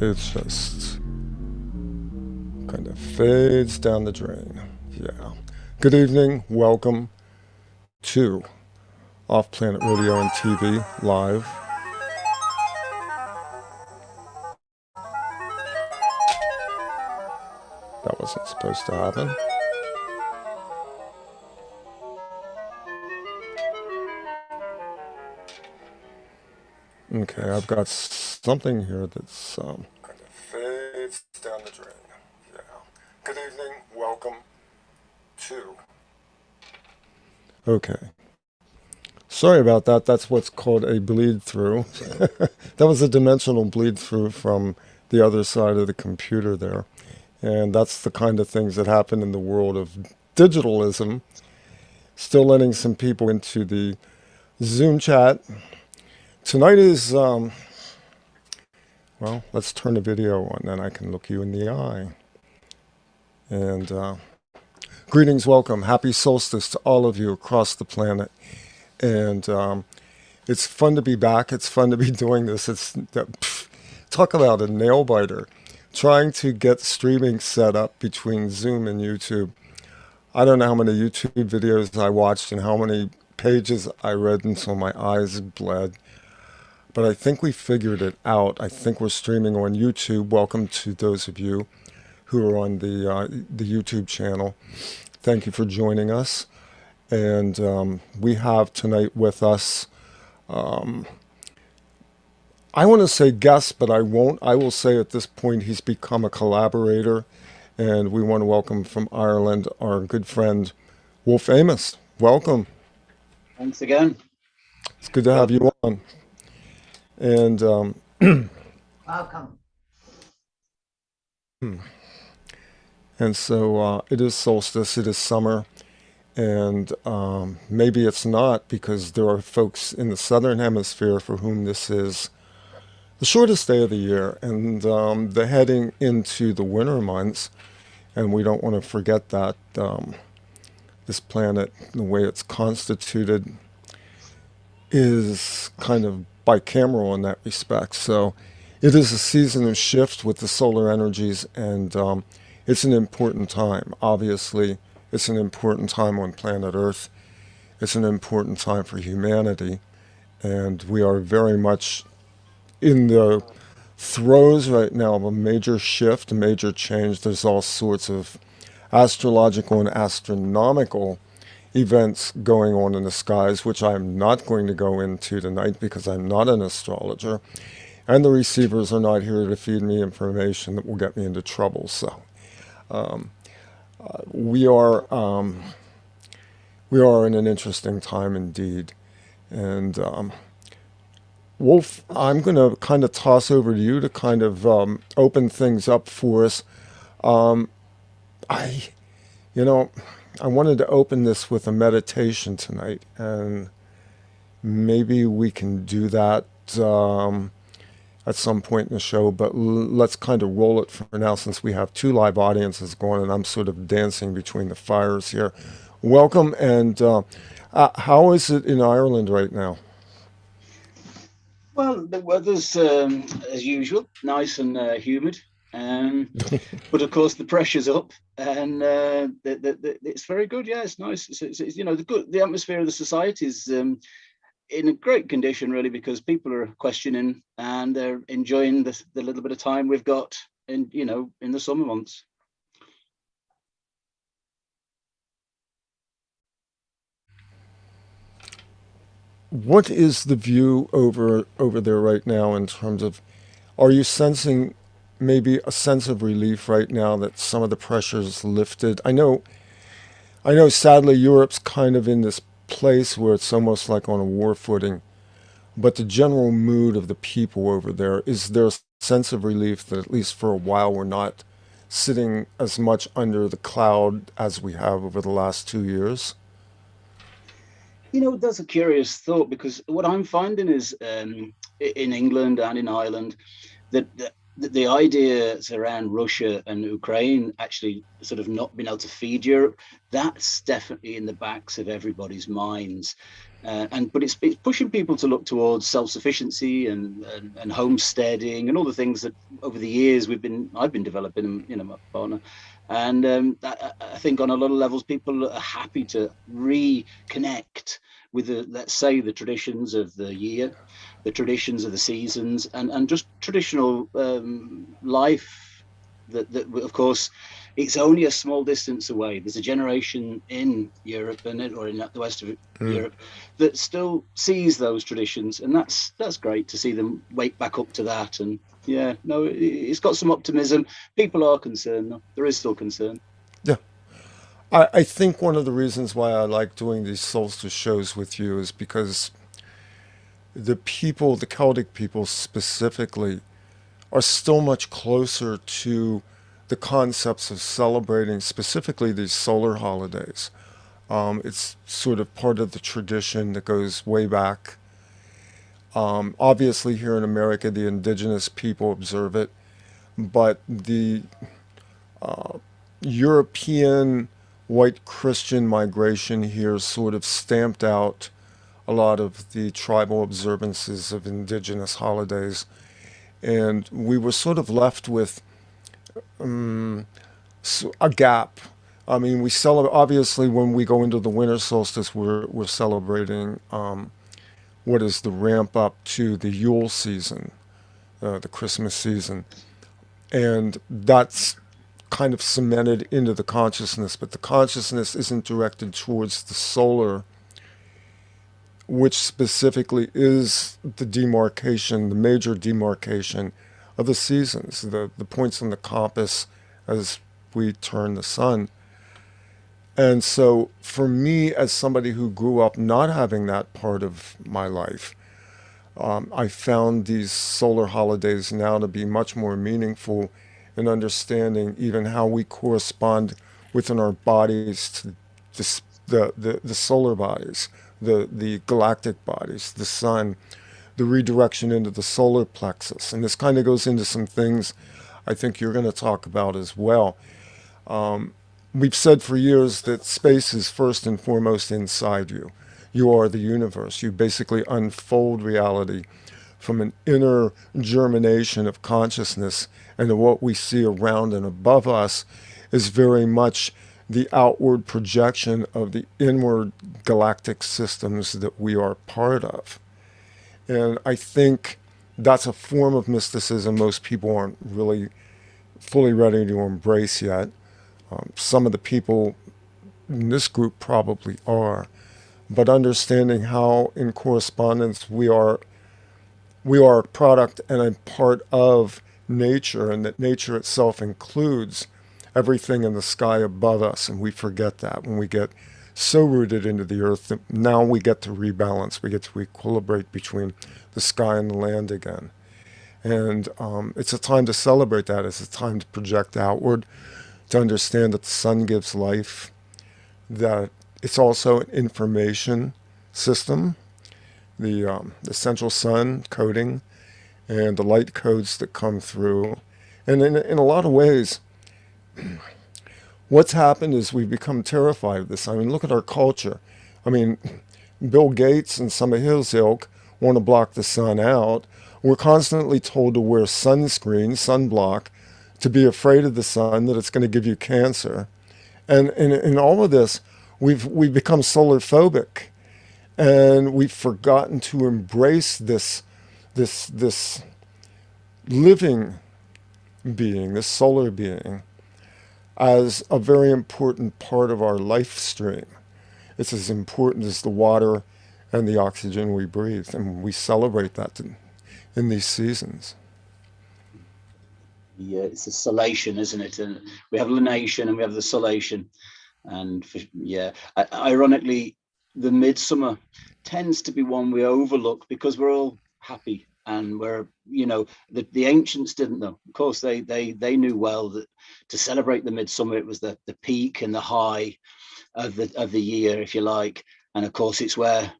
It just kind of fades down the drain. Yeah. Good evening. Welcome to Off Planet Radio and TV Live. That wasn't supposed to happen. Okay, I've got something here that's kind of fades down the drain. Yeah. Good evening. Welcome to. Okay. Sorry about that. That's what's called a bleed through. That was a dimensional bleed through from the other side of the computer there. And that's the kind of things that happen in the world of digitalism. Still letting some people into the Zoom chat. Tonight is, well, let's turn the video on, then I can look you in the eye. And greetings, welcome. Happy solstice to all of you across the planet. And it's fun to be back. It's fun to be doing this. Talk about a nail biter. Trying to get streaming set up between Zoom and YouTube. I don't know how many YouTube videos I watched and how many pages I read until my eyes bled. But I think we figured it out. I think we're streaming on YouTube. Welcome to those of you who are on the YouTube channel. Thank you for joining us. And we have tonight with us, I want to say guest, but I won't. I will say at this point he's become a collaborator. And we want to welcome from Ireland our good friend, WolfAmos. Welcome. Thanks again. It's good to have you on. And Welcome. and so it is solstice, it is summer, and maybe it's not because there are folks in the southern hemisphere for whom this is the shortest day of the year, and they're heading into the winter months, and we don't want to forget that this planet, the way it's constituted, is kind of bicameral in that respect. So it is a season of shift with the solar energies, and it's an important time. Obviously, it's an important time on planet Earth. It's an important time for humanity, and we are very much in the throes right now of a major shift, a major change. There's all sorts of astrological and astronomical events going on in the skies, which I'm not going to go into tonight because I'm not an astrologer. And the receivers are not here to feed me information that will get me into trouble. So we are in an interesting time indeed. And Wolf, I'm going to kind of toss over to you to kind of open things up for us. I, you know, I wanted to open this with a meditation tonight, and maybe we can do that at some point in the show, but let's kind of roll it for now since we have two live audiences going, and I'm sort of dancing between the fires here. Welcome, and how is it in Ireland right now? Well, the weather's, as usual, nice and humid. But of course, the pressure's up, and it's very good. Yeah, it's nice. It's the atmosphere of the society is in a great condition, really, because people are questioning and they're enjoying the little bit of time we've got in the summer months. What is the view over there right now in terms of, are you sensing maybe a sense of relief right now that some of the pressure's lifted? I know sadly Europe's kind of in this place where it's almost like on a war footing, but the general mood of the people over there, is there a sense of relief that at least for a while we're not sitting as much under the cloud as we have over the last 2 years? That's a curious thought, because what I'm finding is in England and in Ireland that the ideas around Russia and Ukraine actually sort of not being able to feed Europe, that's definitely in the backs of everybody's minds. But it's pushing people to look towards self-sufficiency and homesteading and all the things that over the years I've been developing, my partner. And I think on a lot of levels, people are happy to reconnect with let's say the traditions of the year, the traditions of the seasons, and just traditional life that of course it's only a small distance away. There's a generation in Europe or in the west of Europe that still sees those traditions, and that's great to see them wake back up to that. And yeah, no, it's got some optimism. People are concerned, though. There is still concern. Yeah. I think one of the reasons why I like doing these solstice shows with you is because the people, the Celtic people specifically, are still much closer to the concepts of celebrating specifically these solar holidays. It's sort of part of the tradition that goes way back. Obviously, here in America, the indigenous people observe it, but the European white Christian migration here sort of stamped out a lot of the tribal observances of indigenous holidays. And we were sort of left with a gap. I mean, we celebrate, obviously, when we go into the winter solstice, we're celebrating what is the ramp up to the Yule season, the Christmas season. And that's kind of cemented into the consciousness, but the consciousness isn't directed towards the solar, which specifically is the demarcation, the major demarcation of the seasons, the points on the compass as we turn the sun. And so for me, as somebody who grew up not having that part of my life, I found these solar holidays now to be much more meaningful in understanding even how we correspond within our bodies to the solar bodies, the galactic bodies, the sun, the redirection into the solar plexus. And this kind of goes into some things I think you're going to talk about as well. We've said for years that space is first and foremost inside you. You are the universe. You basically unfold reality from an inner germination of consciousness, and what we see around and above us is very much the outward projection of the inward galactic systems that we are part of. And I think that's a form of mysticism most people aren't really fully ready to embrace yet. Some of the people in this group probably are, but understanding how in correspondence we are a product and a part of nature, and that nature itself includes everything in the sky above us, and we forget that when we get so rooted into the earth that now we get to rebalance, we get to equilibrate between the sky and the land again. And it's a time to celebrate that. It's a time to project outward, to understand that the sun gives life, that it's also an information system, the central sun coding, and the light codes that come through. And in a lot of ways, what's happened is we've become terrified of this. I mean, look at our culture. I mean, Bill Gates and some of his ilk want to block the sun out. We're constantly told to wear sunscreen, sunblock, to be afraid of the sun, that it's going to give you cancer. And in all of this, we've become solar phobic, and we've forgotten to embrace this living being, this solar being, as a very important part of our life stream. It's as important as the water and the oxygen we breathe, and we celebrate that in these seasons. Yeah, it's the solation, isn't it? And we have lunation and we have the solation. And ironically, the midsummer tends to be one we overlook because we're all happy, and we're, the ancients didn't know. Of course, they knew well that to celebrate the midsummer, it was the peak and the high of the year, if you like. And of course, it's where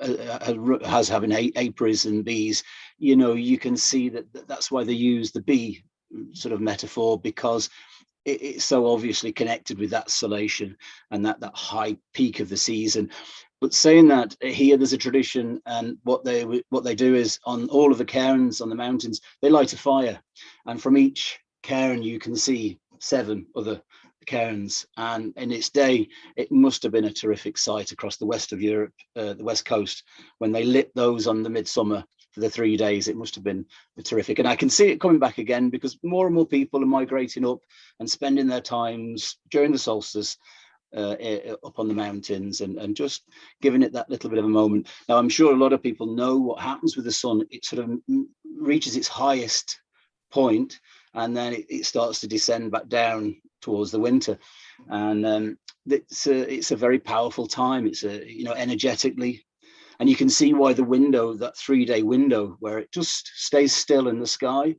has having apiaries and bees, you know, you can see that's why they use the bee sort of metaphor, because it's so obviously connected with that solation and that high peak of the season. But saying that, here there's a tradition, and what they do is, on all of the cairns on the mountains, they light a fire, and from each cairn you can see 7 other cairns. And in its day, it must have been a terrific sight across the west of Europe, the west coast, when they lit those on the midsummer for the 3 days. It must have been terrific, and I can see it coming back again, because more and more people are migrating up and spending their times during the solstice up on the mountains, and just giving it that little bit of a moment. Now, I'm sure a lot of people know what happens with the sun. It sort of reaches its highest point, and then it starts to descend back down towards the winter. And it's a very powerful time. It's energetically, and you can see why the window, that 3-day window where it just stays still in the sky,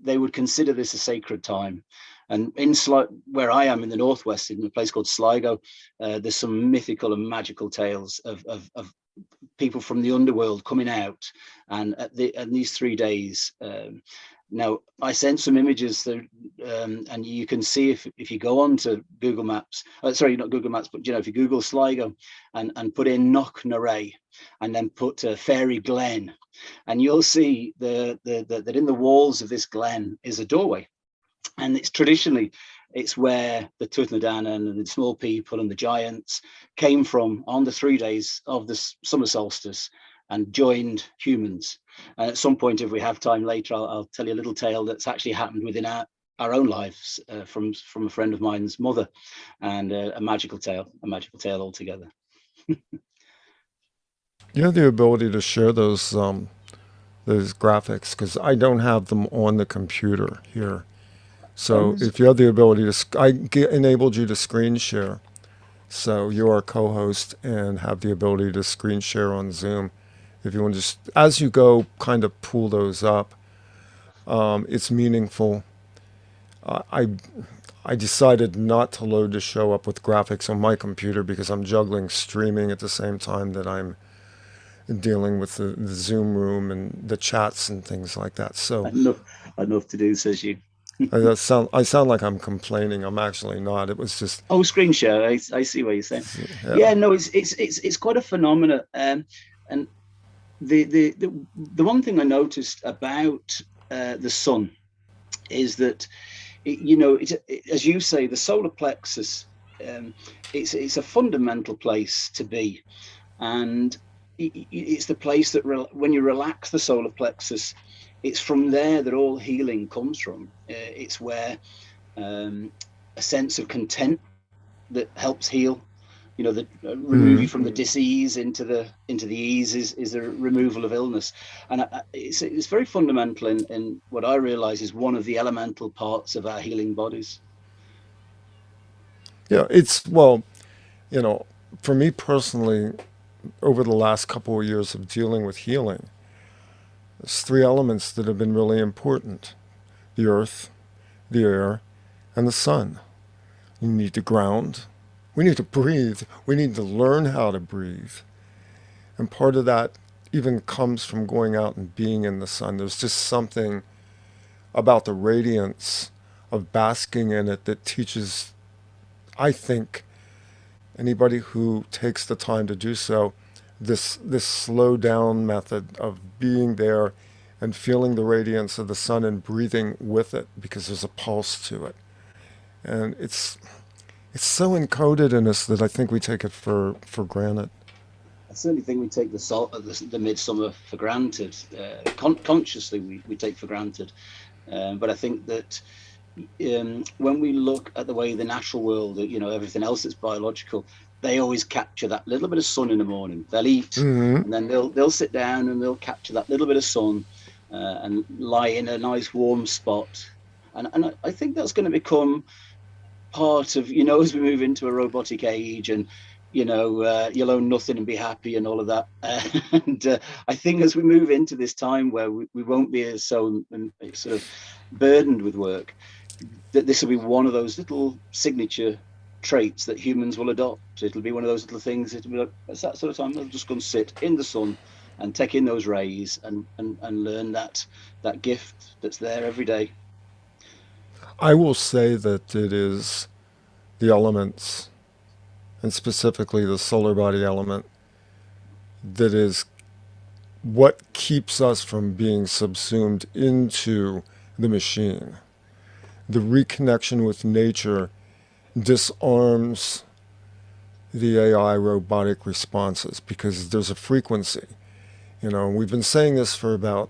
they would consider this a sacred time. And where I am in the northwest, in a place called Sligo, there's some mythical and magical tales of people from the underworld coming out, and these 3 days. Now, I sent some images there, and you can see, if you go on to Google Maps, sorry, not Google Maps, but if you Google Sligo and put in Knock Naray, and then put Fairy Glen, and you'll see that in the walls of this glen is a doorway. And it's where the Tuatha and the small people and the giants came from on the 3 days of the summer solstice and joined humans. And at some point, if we have time later, I'll tell you a little tale that's actually happened within our own lives, from a friend of mine's mother, and a magical tale altogether. You have the ability to share those graphics, because I don't have them on the computer here. So if you have the ability to, enabled you to screen share. So you are a co-host and have the ability to screen share on Zoom. If you want to just, as you go, kind of pull those up, it's meaningful. I decided not to load the show up with graphics on my computer, because I'm juggling streaming at the same time that I'm dealing with the Zoom room and the chats and things like that. So enough to do, says you. I sound like I'm complaining. I'm actually not. It was just screen share. I see what you're saying. Yeah, no, it's quite a phenomenon. And the one thing I noticed about the sun is that as you say, the solar plexus, it's a fundamental place to be, and it's the place that when you relax the solar plexus, it's from there that all healing comes from. It's where a sense of content that helps heal, remove you from the disease into the ease is the removal of illness. And it's very fundamental in what I realize is one of the elemental parts of our healing bodies. Yeah, for me personally, over the last couple of years of dealing with healing, there's 3 elements that have been really important: the earth, the air, and the sun. You need to ground. We need to breathe. We need to learn how to breathe. And part of that even comes from going out and being in the sun. There's just something about the radiance of basking in it that teaches, I think, anybody who takes the time to do so, this slow down method of being there and feeling the radiance of the sun and breathing with it, because there's a pulse to it. And it's so encoded in us that I think we take it for granted. I certainly think we take the midsummer for granted. Consciously, we take for granted. But I think that when we look at the way the natural world, everything else that's biological, they always capture that little bit of sun in the morning. They'll eat, and then they'll sit down and they'll capture that little bit of sun and lie in a nice warm spot. And I think that's going to become part of, as we move into a robotic age, and you'll own nothing and be happy and all of that. And I think as we move into this time where we won't be as so sort of burdened with work, that this will be one of those little signature traits that humans will adopt. It'll be one of those little things. It'll be like, it's that sort of time. They'll just go and sit in the sun and take in those rays and learn that gift that's there every day. I will say that it is the elements, and specifically the solar body element, that is what keeps us from being subsumed into the machine. The reconnection with nature disarms the AI robotic responses because there's a frequency. You know, we've been saying this for about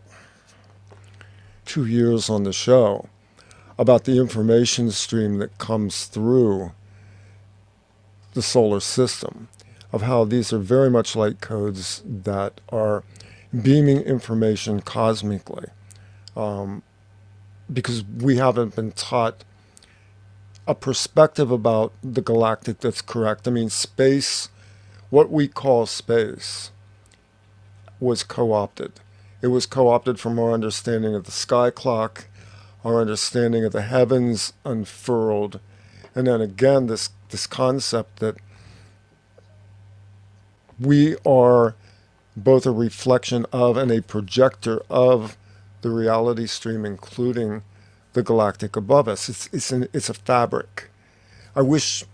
2 years on the show about the information stream that comes through the solar system, of how these are very much light codes that are beaming information cosmically, because we haven't been taught a perspective about the galactic that's correct. I mean, space, what we call space, was co-opted. It was co-opted from our understanding of the sky clock, our understanding of the heavens unfurled, and then again this concept that we are both a reflection of and a projector of the reality stream, including the galactic above us. It's a fabric. I wish,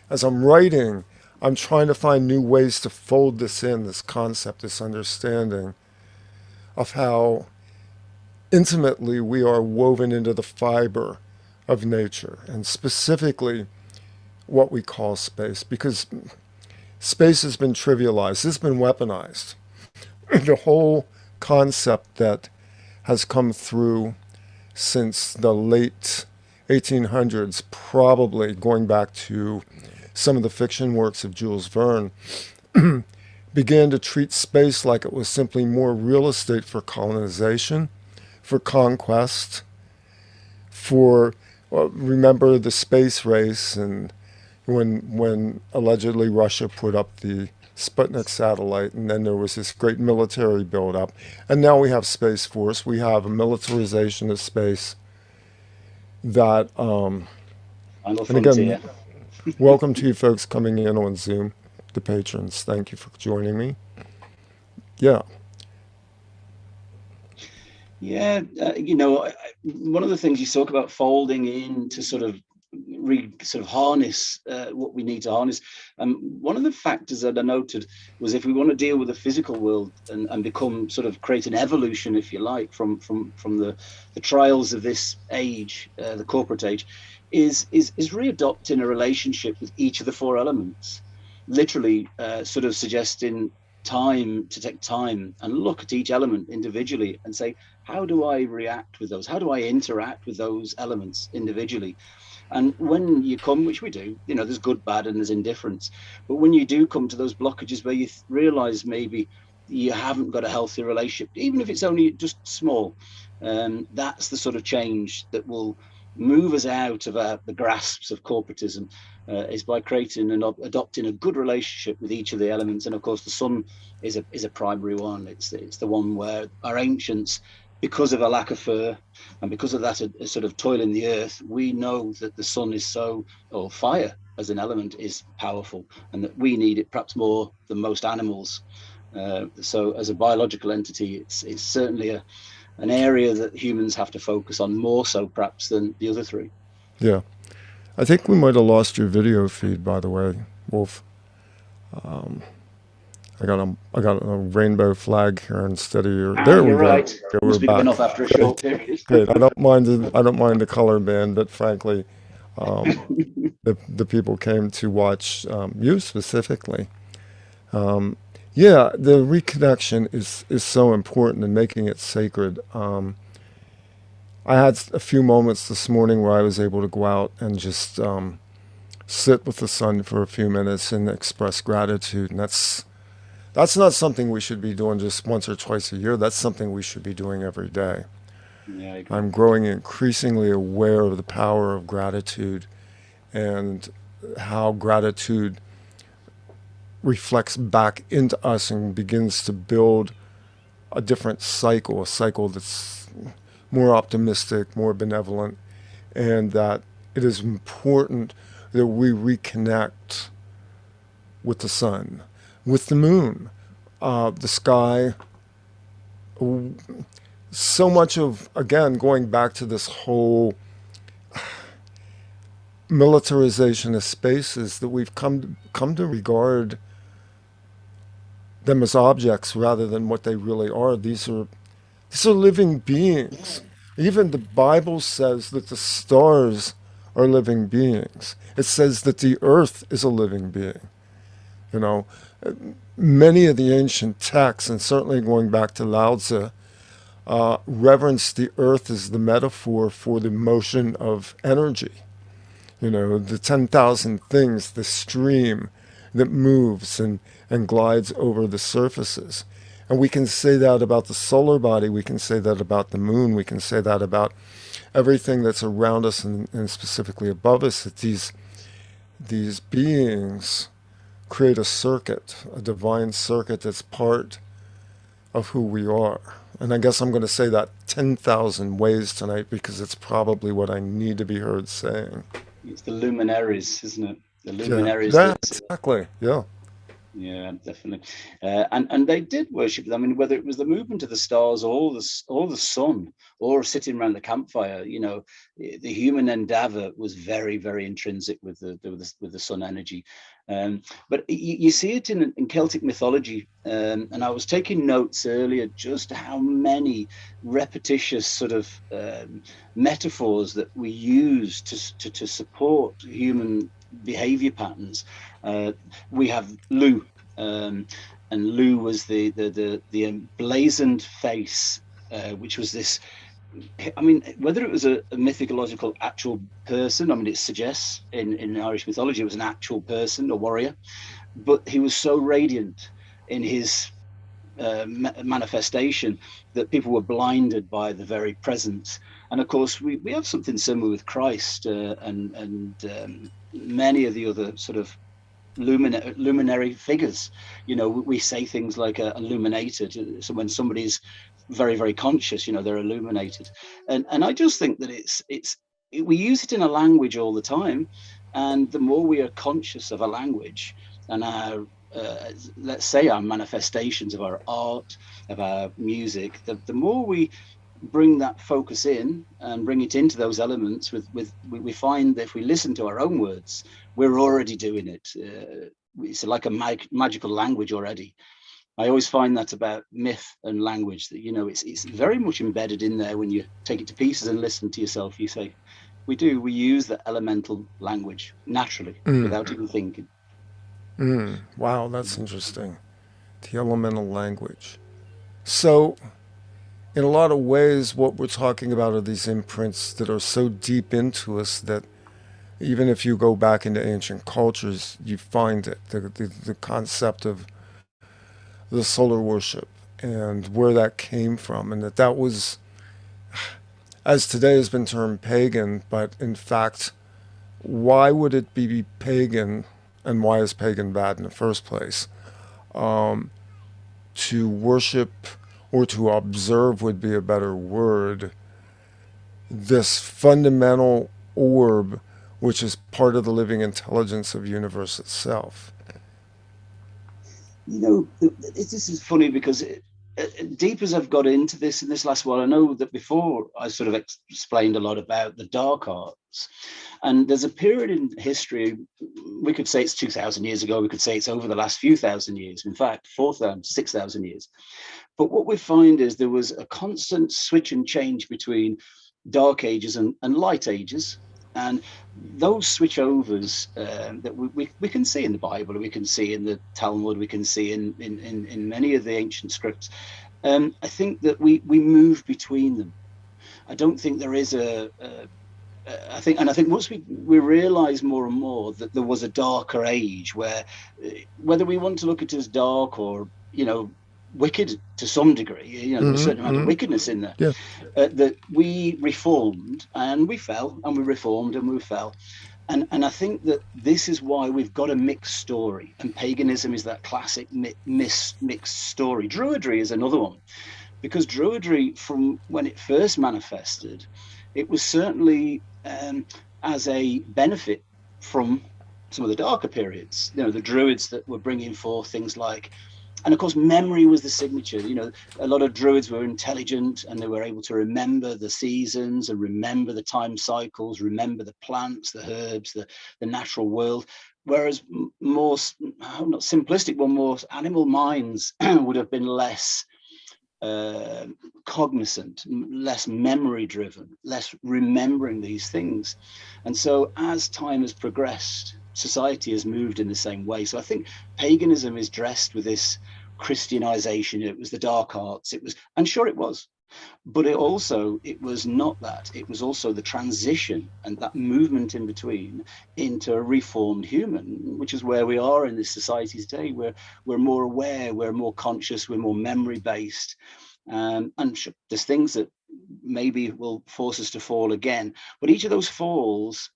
as I'm writing, I'm trying to find new ways to fold this in, this concept, this understanding of how intimately we are woven into the fiber of nature, and specifically what we call space, because space has been trivialized, it's been weaponized. The whole concept that has come through since the late 1800s, probably going back to some of the fiction works of Jules Verne, began to treat space like it was simply more real estate for colonization, for conquest, for, remember the space race, and when allegedly Russia put up the Sputnik satellite, and then there was this great military buildup, and now we have Space Force. We have a militarization of space that, and again, welcome to you folks coming in on Zoom, the patrons. Thank you for joining me. Yeah. Yeah, you know, one of the things you talk about folding in to sort of harness what we need to harness. One of the factors that I noted was if we want to deal with the physical world and become sort of create an evolution, if you like, from the trials of this age, the corporate age, is readopting a relationship with each of the four elements, literally sort of suggesting to take time and look at each element individually and say, how do I react with those? How do I interact with those elements individually? And when you come, which we do, you know, there's good, bad, and there's indifference. But when you do come to those blockages where you realize maybe you haven't got a healthy relationship, even if it's only just small, that's the sort of change that will move us out of the grasps of corporatism, is by creating and adopting a good relationship with each of the elements. And of course, the sun is a primary one. It's the one where our ancients, because of a lack of fur and because of that sort of toil in the earth, we know that the sun is or fire as an element is powerful, and that we need it perhaps more than most animals. So as a biological entity, it's certainly an area that humans have to focus on more so perhaps than the other three. Yeah. I think we might have lost your video feed, by the way, Wolf. I got a rainbow flag here instead of your. There we go. Right. Okay, Must be back. good enough after a short period. Great. I don't mind the color band, but frankly, the people came to watch you specifically. Yeah, the reconnection is so important, and making it sacred. I had a few moments this morning where I was able to go out and just sit with the sun for a few minutes and express gratitude, and that's not something we should be doing just once or twice a year. That's something we should be doing every day. Yeah, I agree. I'm growing increasingly aware of the power of gratitude and how gratitude reflects back into us and begins to build a different cycle, a cycle that's more optimistic, more benevolent, and that it is important that we reconnect with the sun, with the moon, the sky. So much of, again, going back to this whole militarization of spaces, that we've come to regard them as objects rather than what they really are. These are living beings. Even the Bible says that the stars are living beings. It says that the earth is a living being. You know, many of the ancient texts, and certainly going back to Lao Tzu, reverence the earth as the metaphor for the motion of energy. You know, the 10,000 things, the stream that moves and glides over the surfaces. And we can say that about the solar body, we can say that about the moon, we can say that about everything that's around us and specifically above us, that these beings create a circuit, a divine circuit that's part of who we are. And I guess I'm going to say that 10,000 ways tonight because it's probably what I need to be heard saying. It's the luminaries, isn't it? The luminaries. Yeah, exactly. Yeah. Yeah, definitely. And they did worship them. I mean, whether it was the movement of the stars or the sun, or sitting around the campfire, you know, the human endeavor was very, very intrinsic with the sun energy. But you see it in Celtic mythology. And I was taking notes earlier just how many repetitious sort of metaphors that we use to support human behavior patterns. We have Lu, and Lu was the emblazoned face, which was this. I mean, whether it was a mythological actual person, I mean, it suggests in Irish mythology it was an actual person, a warrior, but he was so radiant in his manifestation that people were blinded by the very presence. And of course, we have something similar with Christ and many of the other sort of luminary figures. You know, we say things like illuminated. So when somebody's very, very conscious, you know, they're illuminated. And I just think that we use it in a language all the time. And the more we are conscious of a language and our let's say our manifestations of our art, of our music, the more we bring that focus in and bring it into those elements we find that if we listen to our own words, we're already doing it. It's like a magical language already. I always find that about myth and language, that, you know, it's very much embedded in there. When you take it to pieces and listen to yourself, you say, we use the elemental language naturally without even thinking. Wow, that's interesting. The elemental language. So, in a lot of ways, what we're talking about are these imprints that are so deep into us that even if you go back into ancient cultures, you find it. The concept of the solar worship and where that came from, and that was, as today has been termed pagan, but in fact, why would it be pagan, and why is pagan bad in the first place? To worship, or to observe would be a better word, this fundamental orb, which is part of the living intelligence of the universe itself. You know, this is funny because deep as I've got into this in this last while, I know that before I sort of explained a lot about the dark arts, and there's a period in history, we could say it's 2,000 years ago, we could say it's over the last few thousand years, in fact 4,000, 6,000 years. But what we find is there was a constant switch and change between dark ages and light ages. And those switchovers that we can see in the Bible, we can see in the Talmud, we can see in many of the ancient scripts. I think that we move between them. I don't think there is I think once we realize more and more that there was a darker age where, whether we want to look at it as dark or, you know, wicked to some degree, you know, there's a certain amount of wickedness in there. Yeah. That we reformed and we fell, and we reformed and we fell. And I think that this is why we've got a mixed story, and paganism is that classic mixed story. Druidry is another one, because Druidry, from when it first manifested, it was certainly as a benefit from some of the darker periods, the druids that were bringing forth things like, and of course, memory was the signature. A lot of druids were intelligent and they were able to remember the seasons and remember the time cycles, remember the plants, the herbs, the natural world. Whereas more, not simplistic, but more animal minds would have been less cognizant, less memory driven, less remembering these things. And so as time has progressed, society has moved in the same way. So I think paganism is dressed with this Christianization. It was the dark arts, it was, and sure it was, but it was not that. It was also the transition and that movement in between into a reformed human, which is where we are in this society today. We're more aware, we're more conscious, we're more memory based. And there's things that maybe will force us to fall again, but each of those falls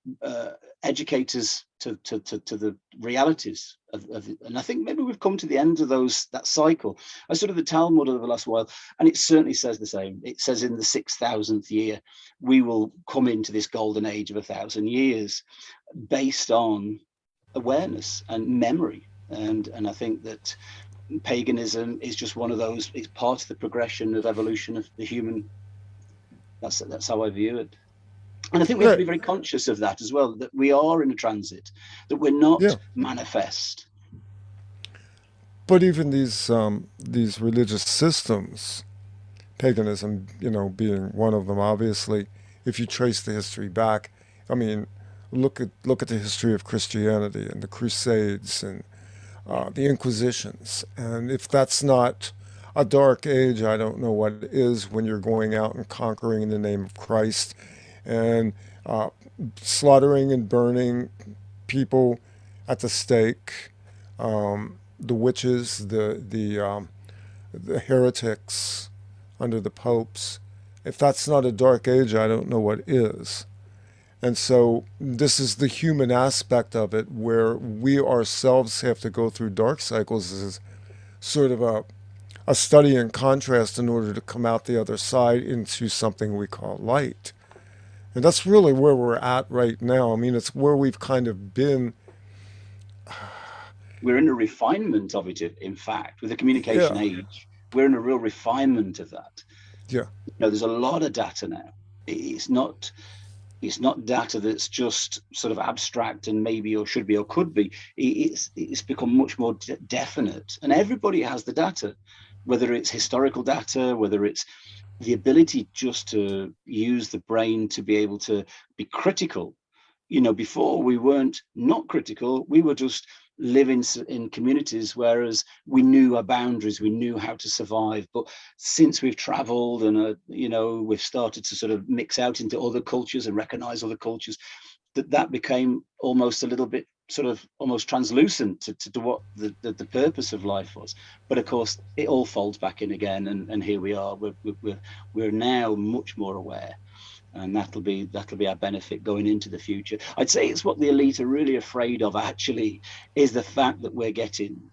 educate us to the realities of and I think maybe we've come to the end of that cycle. I studied the Talmud over the last while, and it certainly says the same. It says in the 6,000th year we will come into this golden age of 1,000 years based on awareness and memory, and I think that paganism is just one of those. It's part of the progression of evolution of the human. That's how I view it. And I think we have to be very conscious of that as well, that we are in a transit, that we're not manifest. But even these religious systems, paganism, being one of them, obviously, if you trace the history back, I mean, look at the history of Christianity and the Crusades and the Inquisitions. And if that's not a dark age, I don't know what is, when you're going out and conquering in the name of Christ and slaughtering and burning people at the stake, the witches, the heretics under the popes. If that's not a dark age, I don't know what is. And so this is the human aspect of it, where we ourselves have to go through dark cycles as sort of a study in contrast in order to come out the other side into something we call light. And that's really where we're at right now. I mean, it's where we've kind of been. We're in a refinement of it, in fact, with the communication age. We're in a real refinement of that. Yeah. There's a lot of data now. It's not data that's just sort of abstract and maybe or should be or could be. It's become much more definite, and everybody has the data, whether it's historical data, whether it's the ability just to use the brain to be able to be critical. Before we weren't not critical, we were just living in communities, whereas we knew our boundaries, we knew how to survive. But since we've traveled and we've started to sort of mix out into other cultures and recognize other cultures, that became almost a little bit sort of almost translucent to what the purpose of life was. But of course it all folds back in again, and here we are. We're now much more aware, and that'll be our benefit going into the future. I'd say it's what the elite are really afraid of, actually, is the fact that we're getting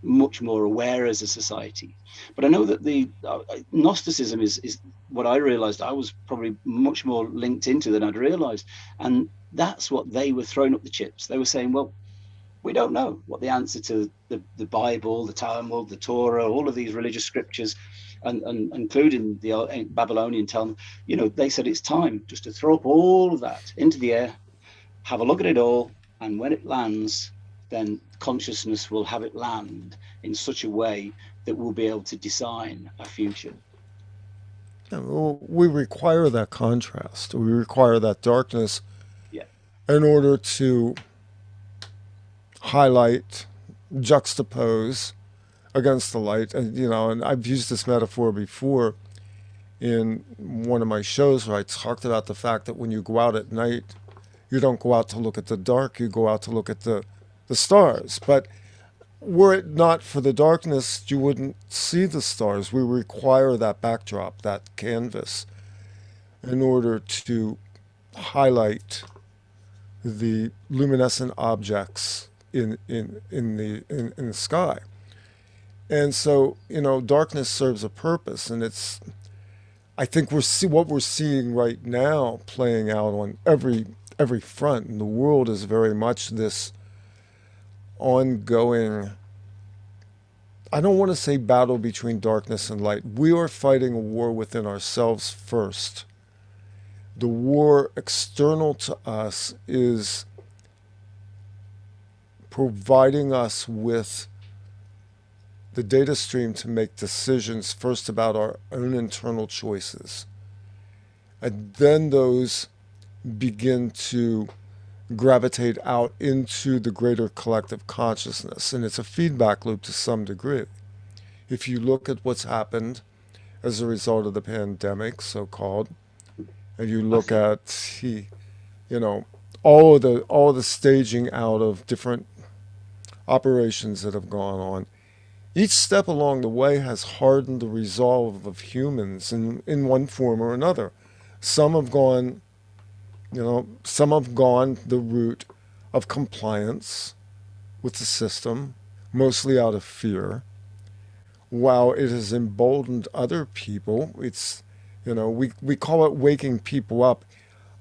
much more aware as a society. But I know that the Gnosticism is what I realized I was probably much more linked into than I'd realized. And that's what they were throwing up the chips. They were saying, well, we don't know what the answer to the Bible, the Talmud, the Torah, all of these religious scriptures, and including the Babylonian Talmud, they said it's time just to throw up all of that into the air, have a look at it all, and when it lands, then consciousness will have it land in such a way that we'll be able to design a future. Yeah, well, we require that contrast. We require that darkness in order to highlight, juxtapose against the light. And I've used this metaphor before in one of my shows where I talked about the fact that when you go out at night, you don't go out to look at the dark, you go out to look at the stars. But were it not for the darkness, you wouldn't see the stars. We require that backdrop, that canvas, in order to highlight the luminescent objects in the sky. And so, darkness serves a purpose, and I think what we're seeing right now playing out on every every front. And the world is very much this ongoing, I don't want to say battle between darkness and light. We are fighting a war within ourselves first. The war external to us is providing us with the data stream to make decisions first about our own internal choices. And then those begin to gravitate out into the greater collective consciousness. And it's a feedback loop to some degree. If you look at what's happened as a result of the pandemic, so-called, and you look at, all the staging out of different operations that have gone on, each step along the way has hardened the resolve of humans in one form or another. Some have gone the route of compliance with the system, mostly out of fear. While it has emboldened other people, we call it waking people up.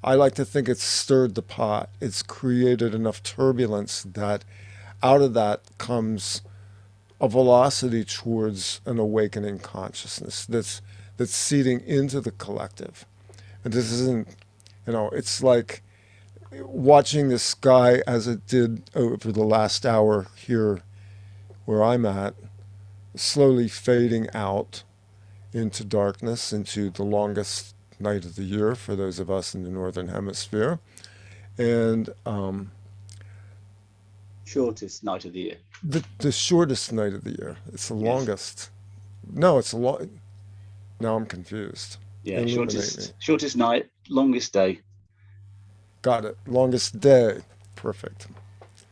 I like to think it's stirred the pot. It's created enough turbulence that out of that comes a velocity towards an awakening consciousness that's seeding into the collective. And this isn't, it's like watching the sky as it did over the last hour here where I'm at, slowly fading out into darkness, into the longest night of the year for those of us in the Northern Hemisphere. And shortest night of the year. The shortest night of the year. It's the longest. No, it's a long. Now I'm confused. Yeah, shortest night, longest day. Got it. Longest day. Perfect.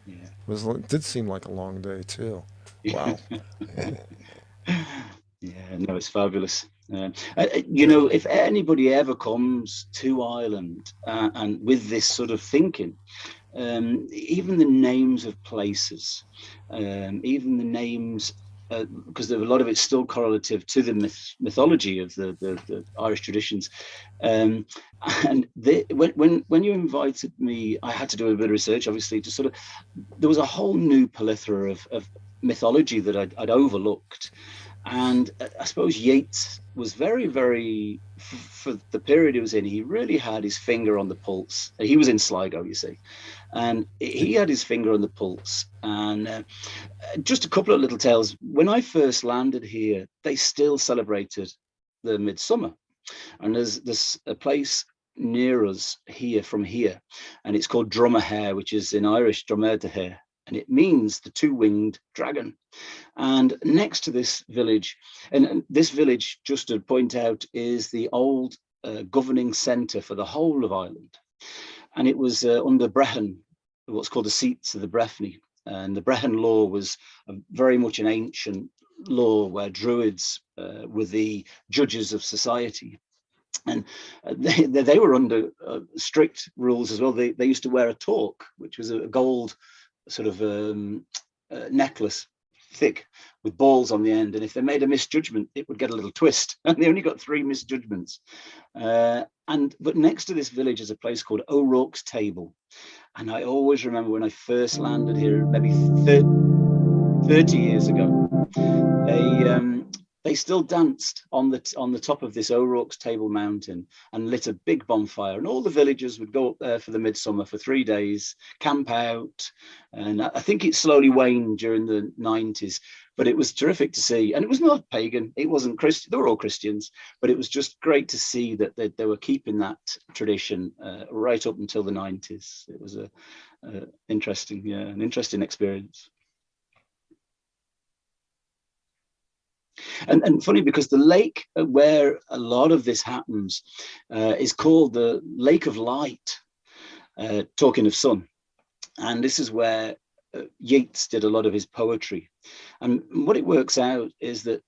Yeah. It did seem like a long day too. Wow. Yeah, no, it's fabulous. If anybody ever comes to Ireland and with this sort of thinking, even the names of places, even the names, because a lot of it's still correlative to the mythology of the Irish traditions. And when you invited me, I had to do a bit of research, obviously, there was a whole new plethora of mythology that I'd overlooked. And I suppose Yeats was very, very, for the period he was in, he really had his finger on the pulse. He was in Sligo, you see, and he had his finger on the pulse. And just a couple of little tales. When I first landed here, they still celebrated the MidSummer. And there's a place near us from here, and it's called Drummerhair, which is in Irish Dromaedahair. And it means the two-winged dragon. And next to this village, and this village, just to point out, is the old governing centre for the whole of Ireland. And it was under Brehon, what's called the seats of the Breffni. And the Brehon law was very much an ancient law where druids were the judges of society. And they were under strict rules as well. They used to wear a torque, which was a gold sort of necklace, thick, with balls on the end, and if they made a misjudgment, it would get a little twist. And they only got 3 misjudgments. But next to this village is a place called O'Rourke's Table, and I always remember when I first landed here, maybe 30 years ago, they still danced on the top of this O'Rourke's Table mountain and lit a big bonfire, and all the villagers would go up there for the midsummer for 3 days, camp out. And I think it slowly waned during the 90s, but it was terrific to see. And it was not pagan, it wasn't Christian, they were all Christians, but it was just great to see that they were keeping that tradition right up until the 90s. It was an interesting experience. And funny, because the lake where a lot of this happens is called the Lake of Light, talking of sun. And this is where Yeats did a lot of his poetry. And what it works out is that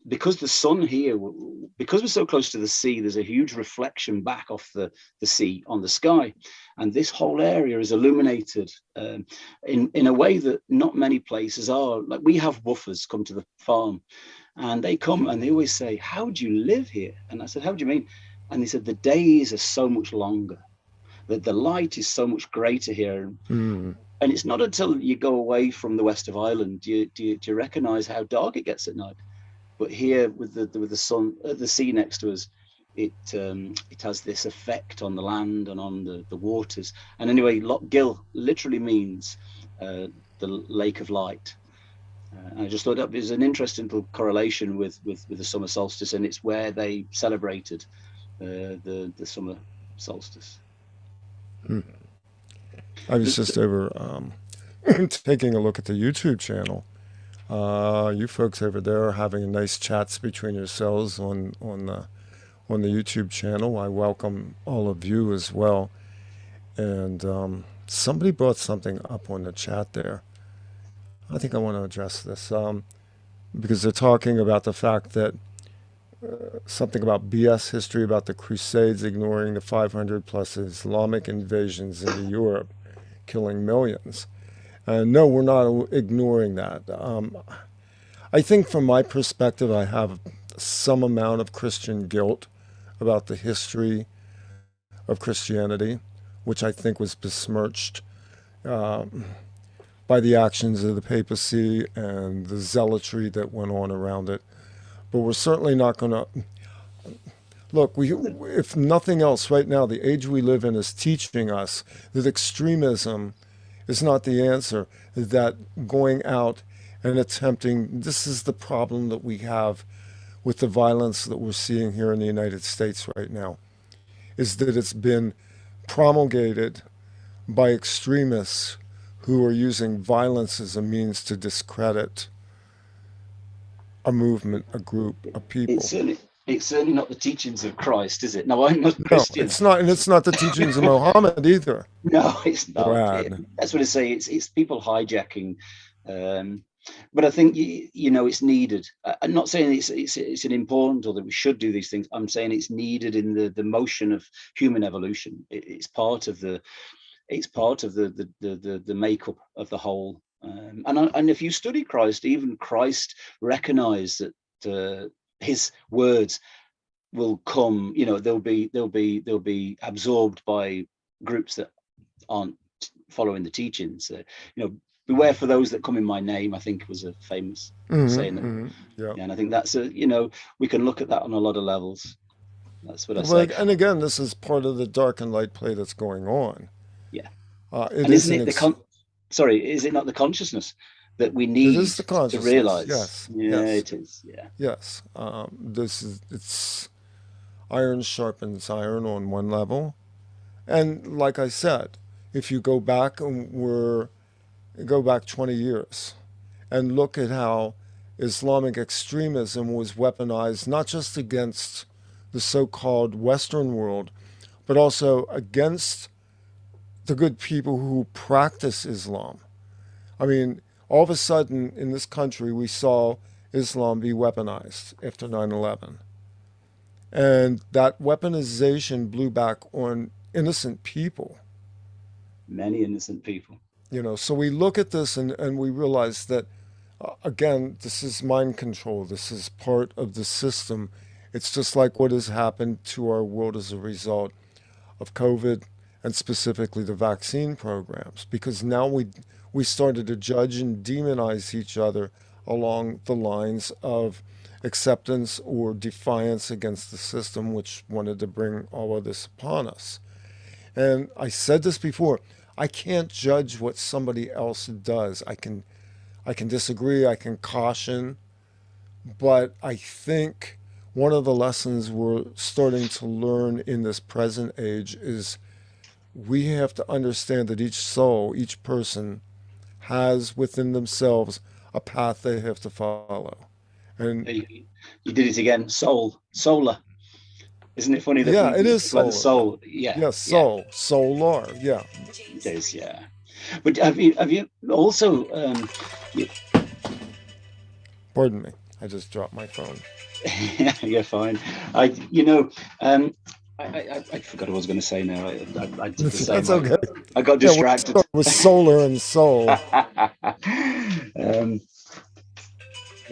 because the sun here, because we're so close to the sea, there's a huge reflection back off the sea on the sky. And this whole area is illuminated in a way that not many places are. Like, we have woofers come to the farm, and they come and they always say, "How do you live here?" And I said, "How do you mean?" And they said, "The days are so much longer." The light is so much greater here. Mm. And it's not until you go away from the west of Ireland do you recognize how dark it gets at night. But here with the sun, the sea next to us, it has this effect on the land and on the waters. And anyway, Loch Gill literally means the lake of light. I just thought that was an interesting little correlation with the summer solstice, and it's where they celebrated the summer solstice. I was just over taking a look at the YouTube channel. You folks over there are having nice chats between yourselves on the YouTube channel. I welcome all of you as well. And somebody brought something up on the chat there. I think I want to address this because they're talking about the fact that something about BS history about the Crusades ignoring the 500 plus Islamic invasions into Europe, killing millions. No, we're not ignoring that. I think from my perspective, I have some amount of Christian guilt about the history of Christianity, which I think was besmirched by the actions of the papacy and the zealotry that went on around it. But we're certainly not going to... Look, if nothing else, right now, the age we live in is teaching us that extremism is not the answer, that going out and attempting... This is the problem that we have with the violence that we're seeing here in the United States right now, is that it's been promulgated by extremists who are using violence as a means to discredit a movement, a group, a people. It's certainly not the teachings of Christ, is it? No, I'm not Christian. No, it's not, and it's not the teachings of Muhammad either. No, it's not. Brad. That's what I say. It's people hijacking. But I think it's needed. I'm not saying it's an important or that we should do these things. I'm saying it's needed in the motion of human evolution. It's part of the makeup of the whole. And if you study Christ, even Christ recognized that his words will come. They'll be absorbed by groups that aren't following the teachings. Beware for those that come in my name, I think was a famous saying. Yeah. And I think that's we can look at that on a lot of levels. That's what I say. And again, this is part of the dark and light play that's going on. Yeah. Is it not the consciousness that we need to realize? Yes. Yeah, yes. it is. Yeah. Yes. It's iron sharpens iron on one level. And like I said, if you go back 20 years and look at how Islamic extremism was weaponized, not just against the so-called Western world, but also against the good people who practice Islam. I mean, all of a sudden in this country, we saw Islam be weaponized after 9/11. And that weaponization blew back on innocent people. Many innocent people. So we look at this and we realize that, again, this is mind control. This is part of the system. It's just like what has happened to our world as a result of COVID and specifically the vaccine programs, because now we started to judge and demonize each other along the lines of acceptance or defiance against the system, which wanted to bring all of this upon us. And I said this before, I can't judge what somebody else does. I can disagree, I can caution, but I think one of the lessons we're starting to learn in this present age is we have to understand that each soul, each person has within themselves a path they have to follow. And you did it again, solar. Isn't it funny that it is solar. The soul? Yeah. Yes, soul, solar. Yeah. It is, yeah. But have you also? Pardon me. I just dropped my phone. You're fine. I forgot what I was going to say now. I did the same. That's okay. I got distracted. With solar and soul.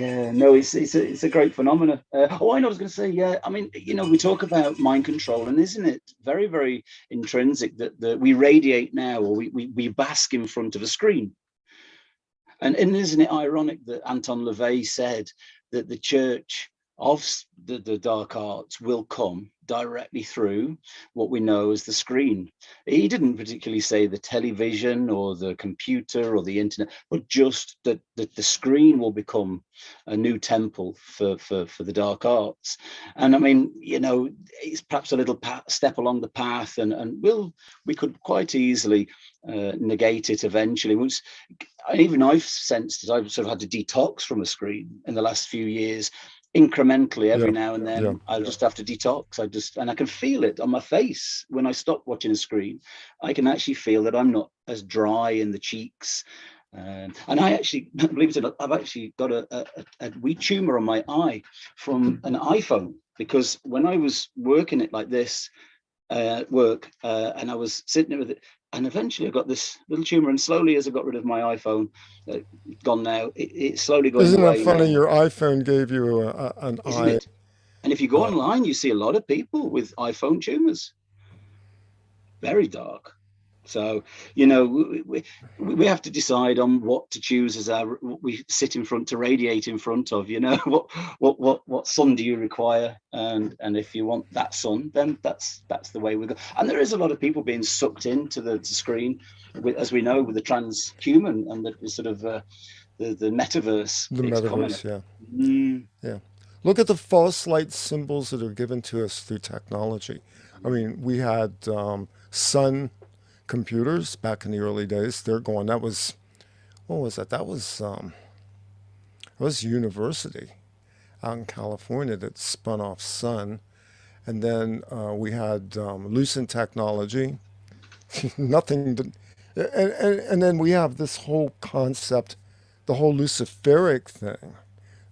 Yeah, no, it's a great phenomenon. I know, I was going to say, yeah. I mean, we talk about mind control, and isn't it very, very intrinsic that we radiate now, or we bask in front of a screen? And isn't it ironic that Anton LaVey said that the church of the dark arts will come directly through what we know as the screen? He didn't particularly say the television or the computer or the internet, but just that the screen will become a new temple for the dark arts. And I mean, it's perhaps a little step along the path, and we could quite easily negate it eventually. Even I've sensed that I've sort of had to detox from a screen in the last few years, incrementally. Every now and then I'll just have to detox. And I can feel it on my face when I stop watching a screen. I can actually feel that I'm not as dry in the cheeks. And I actually, believe it or not, I've actually got a wee tumor on my eye from an iPhone, because when I was working it like this work, and I was sitting there with it, and eventually I got this little tumor, and slowly, as I got rid of my iPhone, gone now, it's slowly going Isn't away that funny? now. Your iPhone gave you an Isn't eye. it? And if you go online, you see a lot of people with iPhone tumors. Very dark. So, we have to decide on what to choose as what we sit in front to radiate in front of. What sun do you require? And if you want that sun, then that's the way we go. And there is a lot of people being sucked into the screen, as we know, with the transhuman and the sort of the metaverse. The metaverse, yeah. Mm. Yeah. Look at the false light symbols that are given to us through technology. I mean, we had sun computers back in the early days. They're gone. That was, what was that? That was university out in California that spun off sun. And then we had Lucent technology. Nothing to, and then we have this whole concept, the whole Luciferic thing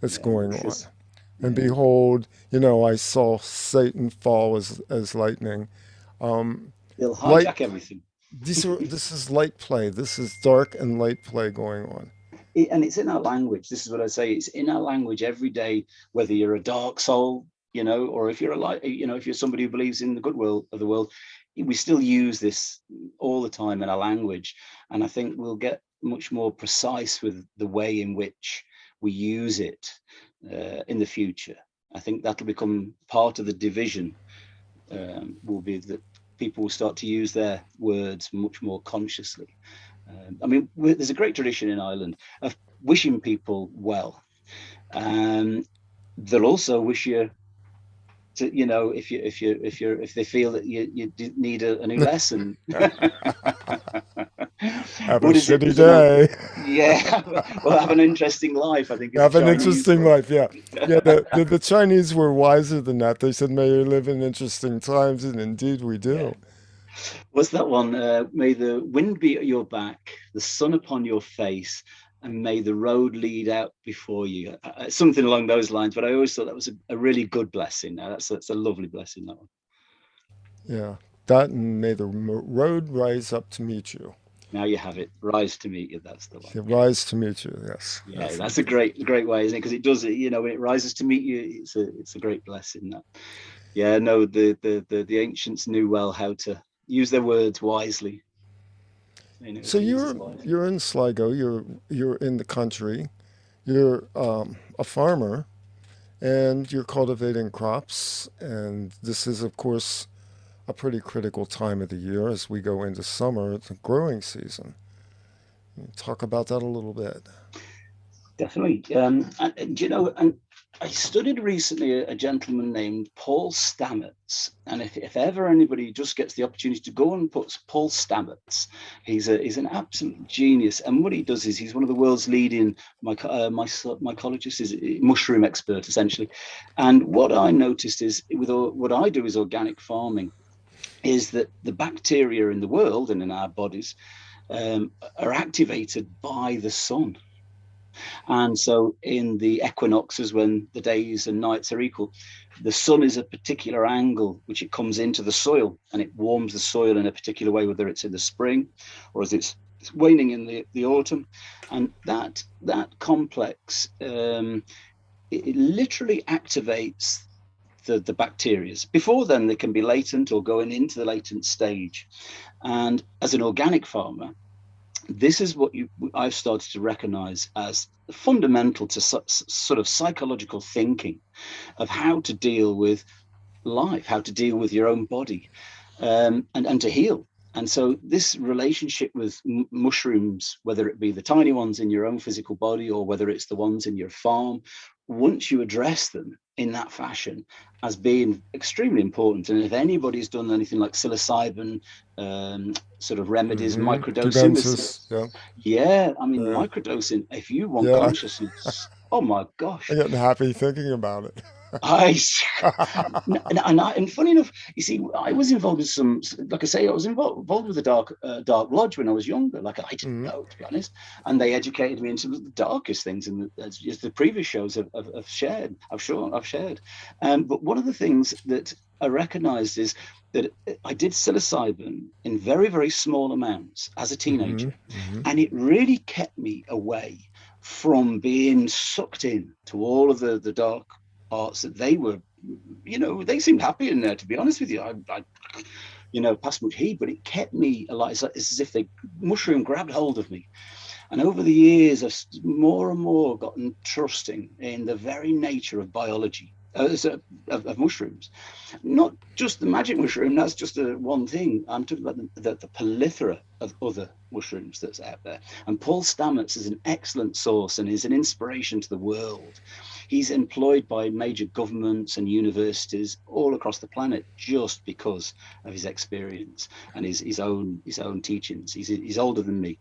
that's going on. And behold, I saw Satan fall as lightning. They'll hijack everything. This is light play. This is dark and light play going on. And it's in our language. This is what I say. It's in our language every day, whether you're a dark soul, or if you're a light, if you're somebody who believes in the good will of the world, we still use this all the time in our language. And I think we'll get much more precise with the way in which we use it in the future. I think that'll become part of the division. Will be that people will start to use their words much more consciously. I mean, there's a great tradition in Ireland of wishing people well. They'll also wish you to, if they feel that you need a new lesson. Have a shitty day. Yeah, well, have an interesting life, I think. Have an interesting life, yeah. Yeah, the Chinese were wiser than that. They said, may you live in interesting times, and indeed we do. Yeah. What's that one? May the wind be at your back, the sun upon your face, and may the road lead out before you. Something along those lines, but I always thought that was a really good blessing. Now, that's a lovely blessing, that one. Yeah, that, and may the road rise up to meet you. Now you have it. Rise to meet you. That's the one. Yeah, rise to meet you. Yes. Yeah, that's a great way, isn't it? Because it does. When it rises to meet you, it's a great blessing. That. Yeah. No, the ancients knew well how to use their words wisely. So you're in Sligo. You're in the country. You're a farmer, and you're cultivating crops. And this is, of course, a pretty critical time of the year as we go into summer, the growing season. Talk about that a little bit. Definitely. And I studied recently a gentleman named Paul Stamets. And if ever anybody just gets the opportunity to go and put Paul Stamets, he's an absolute genius. And what he does is he's one of the world's leading mycologists, is a mushroom expert, essentially. And what I noticed is, what I do is organic farming, is that the bacteria in the world and in our bodies are activated by the sun. And so in the equinoxes, when the days and nights are equal, the sun is a particular angle which it comes into the soil, and it warms the soil in a particular way, whether it's in the spring or as it's it's waning in the autumn, and that complex, it literally activates the bacteria. Before then, they can be latent or going into the latent stage. And as an organic farmer, this is what I've started to recognize as fundamental to sort of psychological thinking of how to deal with life, how to deal with your own body, and to heal. And so this relationship with mushrooms, whether it be the tiny ones in your own physical body or whether it's the ones in your farm, once you address them in that fashion as being extremely important. And if anybody's done anything like psilocybin, sort of remedies, microdosing Cubensis, yeah, I mean, yeah, microdosing, if you want yeah. consciousness, oh my I'm gosh. getting happy thinking about it. I and funny enough, you see, I was involved in some, like I say, I was involved with the dark lodge when I was younger. Like I didn't know, to be honest, and they educated me into the darkest things, and as the previous shows have shared. I've shared. But one of the things that I recognised is that I did psilocybin in very, very small amounts as a teenager, and it really kept me away from being sucked in to all of the dark arts that they were, they seemed happy in there, to be honest with you. I passed much heat, but it kept me alive. It's as if the mushroom grabbed hold of me. And over the years, I've more and more gotten trusting in the very nature of biology, of mushrooms. Not just the magic mushroom, that's just one thing. I'm talking about the plethora of other mushrooms that's out there. And Paul Stamets is an excellent source and is an inspiration to the world. He's employed by major governments and universities all across the planet just because of his experience and his own teachings. He's older than me,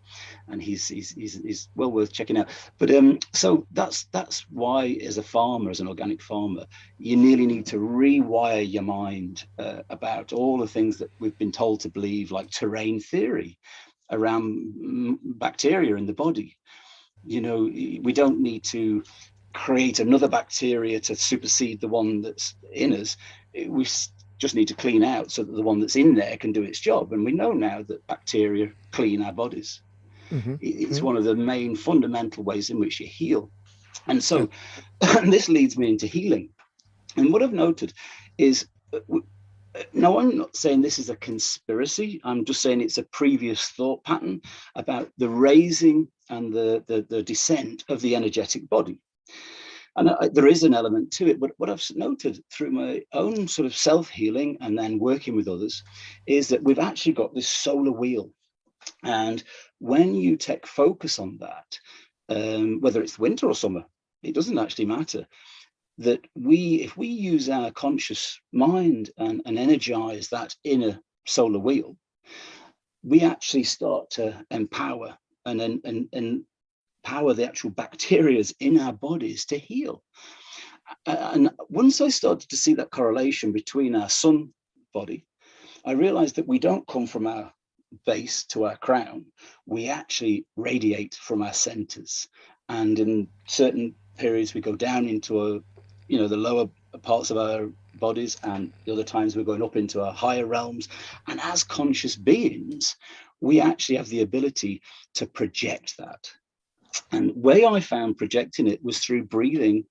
and he's well worth checking out. But so that's why, as a farmer, as an organic farmer, you nearly need to rewire your mind about all the things that we've been told to believe, like terrain theory around bacteria in the body. We don't need to create another bacteria to supersede the one that's in us. We just need to clean out so that the one that's in there can do its job. And we know now that bacteria clean our bodies. It's one of the main fundamental ways in which you heal. And so this leads me into healing. And what I've noted is, no, I'm not saying this is a conspiracy. I'm just saying it's a previous thought pattern about the raising and the descent of the energetic body. And there is an element to it, but what I've noted through my own sort of self-healing and then working with others is that we've actually got this solar wheel. And when you take focus on that, whether it's winter or summer, it doesn't actually matter, that if we use our conscious mind and energize that inner solar wheel, we actually start to empower and empower the actual bacteria in our bodies to heal. And once I started to see that correlation between our sun body, I realized that we don't come from our base to our crown. We actually radiate from our centers. And in certain periods, we go down into the lower parts of our bodies, and the other times we're going up into our higher realms. And as conscious beings, we actually have the ability to project that. And the way I found projecting it was through breathing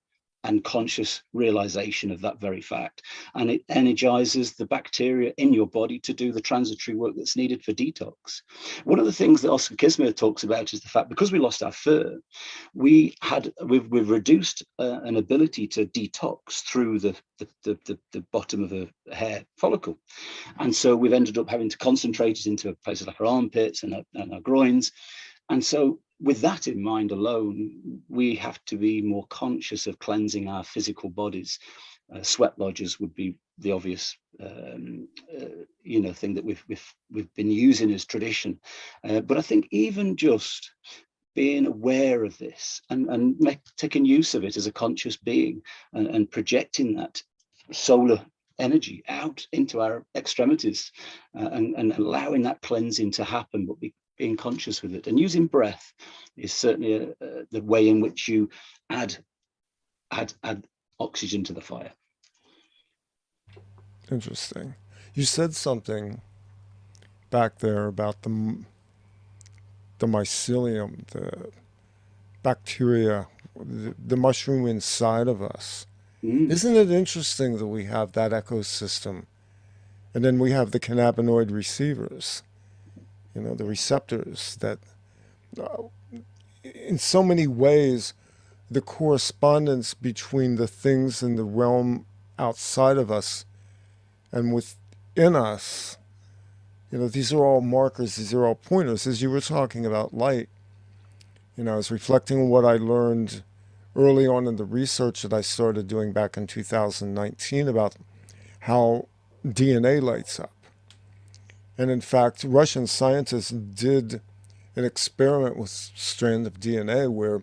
and conscious realization of that very fact. And it energizes the bacteria in your body to do the transitory work that's needed for detox. One of the things that Oscar Kismer talks about is the fact, because we lost our fur, we've reduced an ability to detox through the bottom of a hair follicle. And so we've ended up having to concentrate it into places like our armpits and our groins. And so with that in mind alone, we have to be more conscious of cleansing our physical bodies. Sweat lodges would be the obvious, thing that we've been using as tradition. But I think even just being aware of this and taking use of it as a conscious being and projecting that solar energy out into our extremities and allowing that cleansing to happen, but being conscious with it. And using breath is certainly the way in which you add oxygen to the fire. Interesting. You said something back there about the mycelium, the bacteria, the mushroom inside of us. Isn't it interesting that we have that ecosystem? And then we have the cannabinoid receivers, the receptors that, in so many ways, the correspondence between the things in the realm outside of us and within us, these are all markers, these are all pointers. As you were talking about light, I was reflecting on what I learned early on in the research that I started doing back in 2019 about how DNA lights up. And in fact, Russian scientists did an experiment with strands of DNA where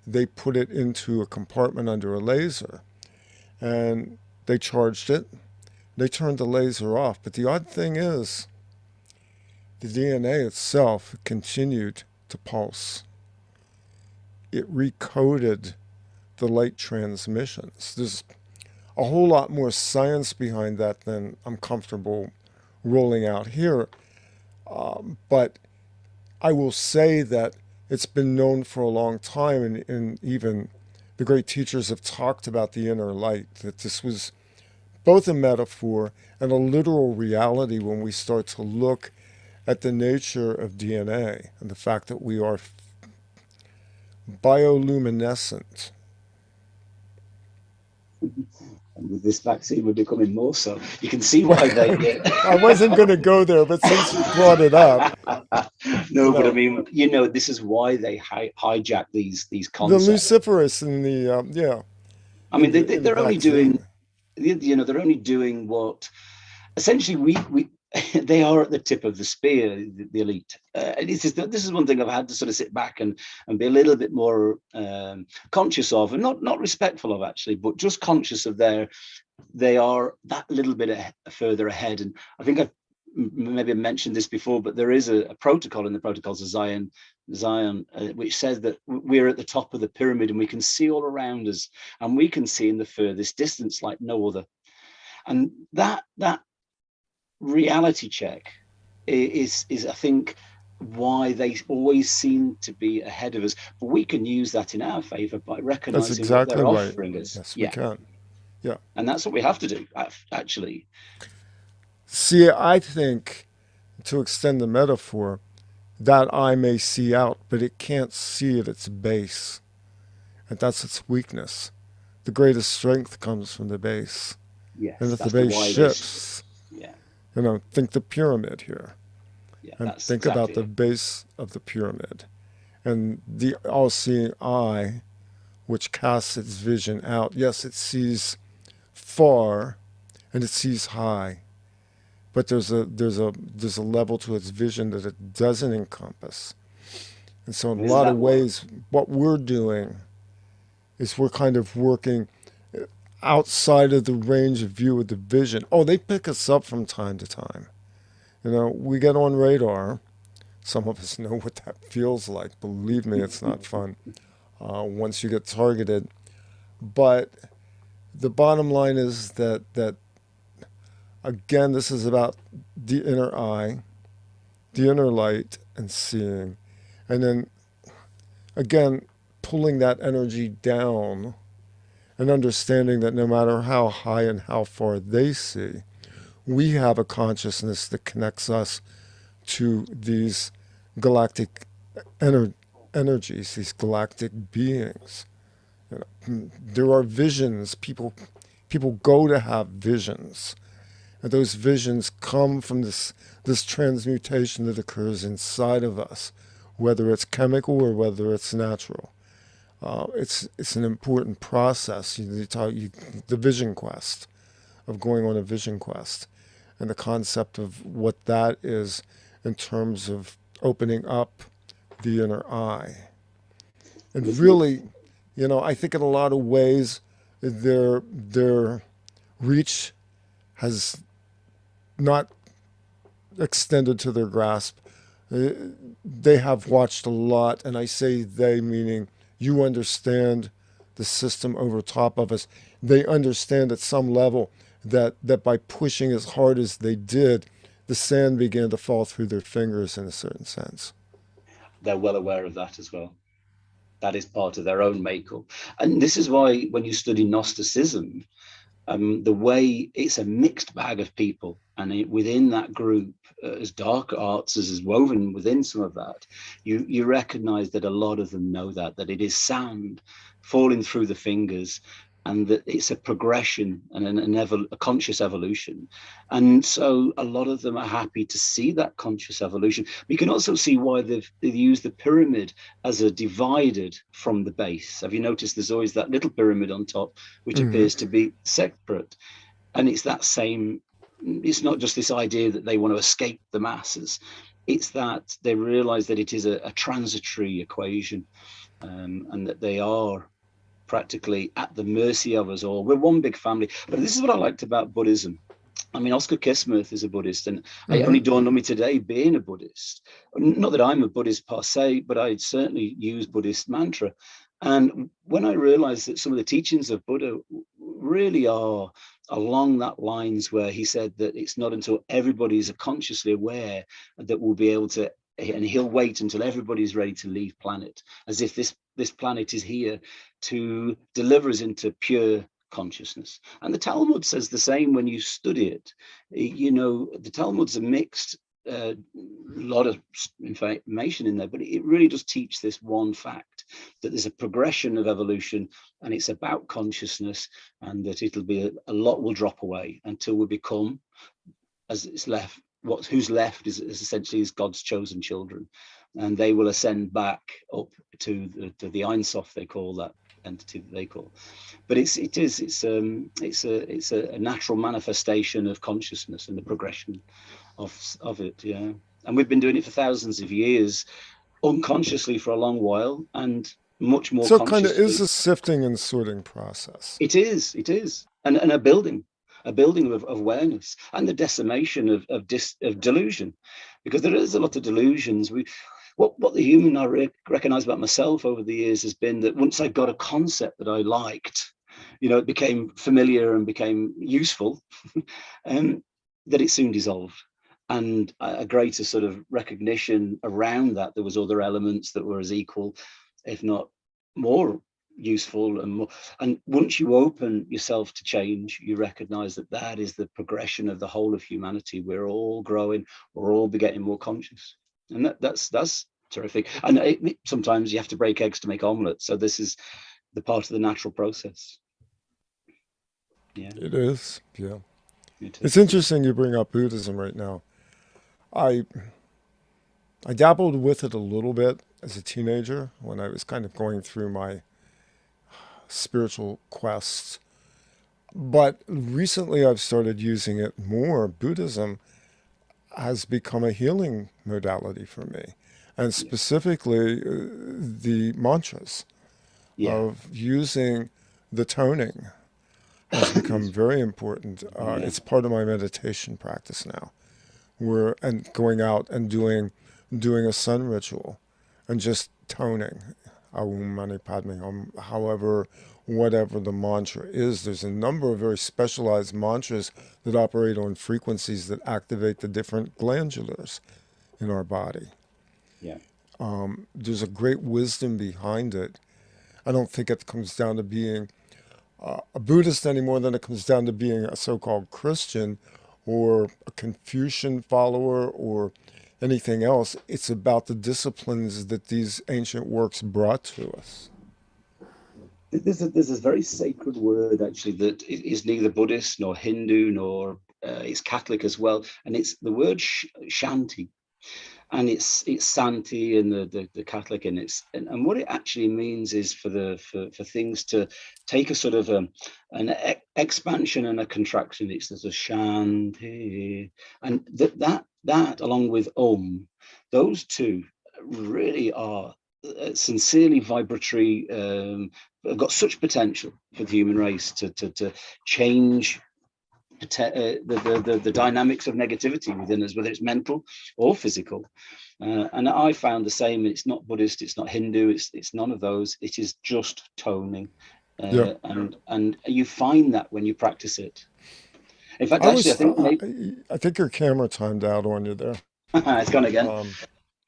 they put it into a compartment under a laser and they charged it. They turned the laser off. But the odd thing is, the DNA itself continued to pulse. It recoded the light transmissions. There's a whole lot more science behind that than I'm comfortable rolling out here. But I will say that it's been known for a long time, and even the great teachers have talked about the inner light, that this was both a metaphor and a literal reality when we start to look at the nature of DNA and the fact that we are bioluminescent. And with this vaccine, we're becoming more so. You can see why they... I wasn't going to go there, but since you brought it up... No, but I mean, this is why they hijack these concepts. The luciferase and the, yeah. I mean, they're only doing, they're only doing what... Essentially, we they are at the tip of the spear, the elite. This is one thing I've had to sort of sit back and be a little bit more conscious of, and not respectful of actually, but just conscious of they are that little bit further ahead. And I think I've maybe mentioned this before, but there is a protocol in the Protocols of Zion, which says that we're at the top of the pyramid and we can see all around us, and we can see in the furthest distance like no other. And that reality check is I think why they always seem to be ahead of us, but we can use that in our favor by recognizing that's exactly what they're right. offering us. Yes, we can. Yeah, and that's what we have to do actually. See, I think, to extend the metaphor, that eye may see out, but it can't see at its base, and that's its weakness. The greatest strength comes from the base. Yes, and if the base shifts, think the pyramid here. Yeah, and think about the base of the pyramid. And the all-seeing eye, which casts its vision out, yes, it sees far and it sees high. But there's a level to its vision that it doesn't encompass. And so in a lot of ways, what we're doing is we're kind of working outside of the range of view of the vision. Oh, they pick us up from time to time. We get on radar. Some of us know what that feels like. Believe me, it's not fun once you get targeted. But the bottom line is that again, this is about the inner eye, the inner light, and seeing. And then, again, pulling that energy down and understanding that no matter how high and how far they see, we have a consciousness that connects us to these galactic energies, these galactic beings. There are visions. People go to have visions. And those visions come from this transmutation that occurs inside of us, whether it's chemical or whether it's natural. It's an important process. The vision quest, of going on a vision quest, and the concept of what that is in terms of opening up the inner eye. And really, I think in a lot of ways, their reach has not extended to their grasp. They have watched a lot, and I say they meaning you understand the system over top of us. They understand at some level that by pushing as hard as they did, the sand began to fall through their fingers in a certain sense. they're well aware of that as well. That is part of their own makeup. And this is why when you study Gnosticism, the way it's a mixed bag of people, and within that group, as dark arts as is woven within some of that, you recognize that a lot of them know that it is sand falling through the fingers, and that it's a progression and a conscious evolution. And so a lot of them are happy to see that conscious evolution. But you can also see why they've used the pyramid as a divided from the base. Have you noticed there's always that little pyramid on top, which appears to be separate? And it's that same, it's not just this idea that they want to escape the masses. It's that they realize that it is a transitory equation, and that they are practically at the mercy of us all. We're one big family. But this is what I liked about Buddhism. I mean, Oscar Kismuth is a Buddhist, and it only dawned on me today being a Buddhist. Not that I'm a Buddhist per se, but I certainly use Buddhist mantra. And when I realized that some of the teachings of Buddha really are along that lines where he said that it's not until everybody's consciously aware that we'll be able to, and he'll wait until everybody's ready to leave planet, as if this planet is here to deliver us into pure consciousness. And the Talmud says the same when you study it. You know, the Talmud's a mixed lot of information in there, but it really does teach this one fact, that there's a progression of evolution, and it's about consciousness, and that it'll be a lot will drop away until we become, as it's left, who's left is essentially God's chosen children, and they will ascend back up to the Ein Sof, they call that entity that they call. But it's a natural manifestation of consciousness and the progression of it. Yeah, and we've been doing it for thousands of years, unconsciously for a long while, and much more. So it kind of is a sifting and sorting process. It is, and a building of awareness, and the decimation of delusion, because there is a lot of delusions. What the human I recognize about myself over the years has been that once I got a concept that I liked, it became familiar and became useful, that it soon dissolved. And a greater sort of recognition around that there was other elements that were as equal, if not more useful and more. And once you open yourself to change, you recognize that is the progression of the whole of humanity. We're all growing, we're all getting more conscious, and that's terrific. And sometimes you have to break eggs to make omelets, so this is the part of the natural process. Yeah, it is. Yeah, it's interesting you bring up Buddhism right now. I dabbled with it a little bit as a teenager when I was kind of going through my spiritual quests. But recently I've started using it more. Buddhism has become a healing modality for me. And specifically the mantras of using the toning has become very important. It's part of my meditation practice now. And going out and doing a sun ritual and just toning, Aum Mani Padme Hum, whatever the mantra is. There's a number of very specialized mantras that operate on frequencies that activate the different glandulars in our body. Yeah. There's a great wisdom behind it. I don't think it comes down to being a Buddhist any more than it comes down to being a so-called Christian or a Confucian follower or anything else. It's about the disciplines that these ancient works brought to us. There's a very sacred word actually that is neither Buddhist nor Hindu nor it's Catholic as well, and it's the word shanti, and it's Santi in the Catholic, and what it actually means is for things to take a sort of an expansion and a contraction. It's there's a shanti, and that along with those two really are sincerely vibratory. Have got such potential for the human race to change the dynamics of negativity within us, whether it's mental or physical. And I found the same. It's not Buddhist, it's not Hindu, it's none of those. It is just toning, and you find that when you practice it. In fact, I think think your camera timed out on you there. It's gone again.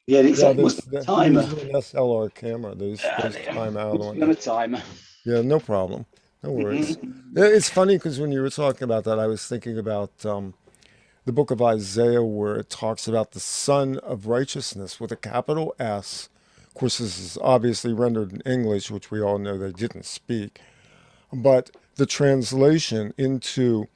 Yeah, Yeah, it must there's have a I'm timer. using an SLR camera. Those There. time out Must on be on you. a timer. Yeah, no problem. No worries. It's funny because when you were talking about that, I was thinking about the book of Isaiah where it talks about the Son of Righteousness with a capital S. Of course, this is obviously rendered in English, which we all know they didn't speak. But the translation into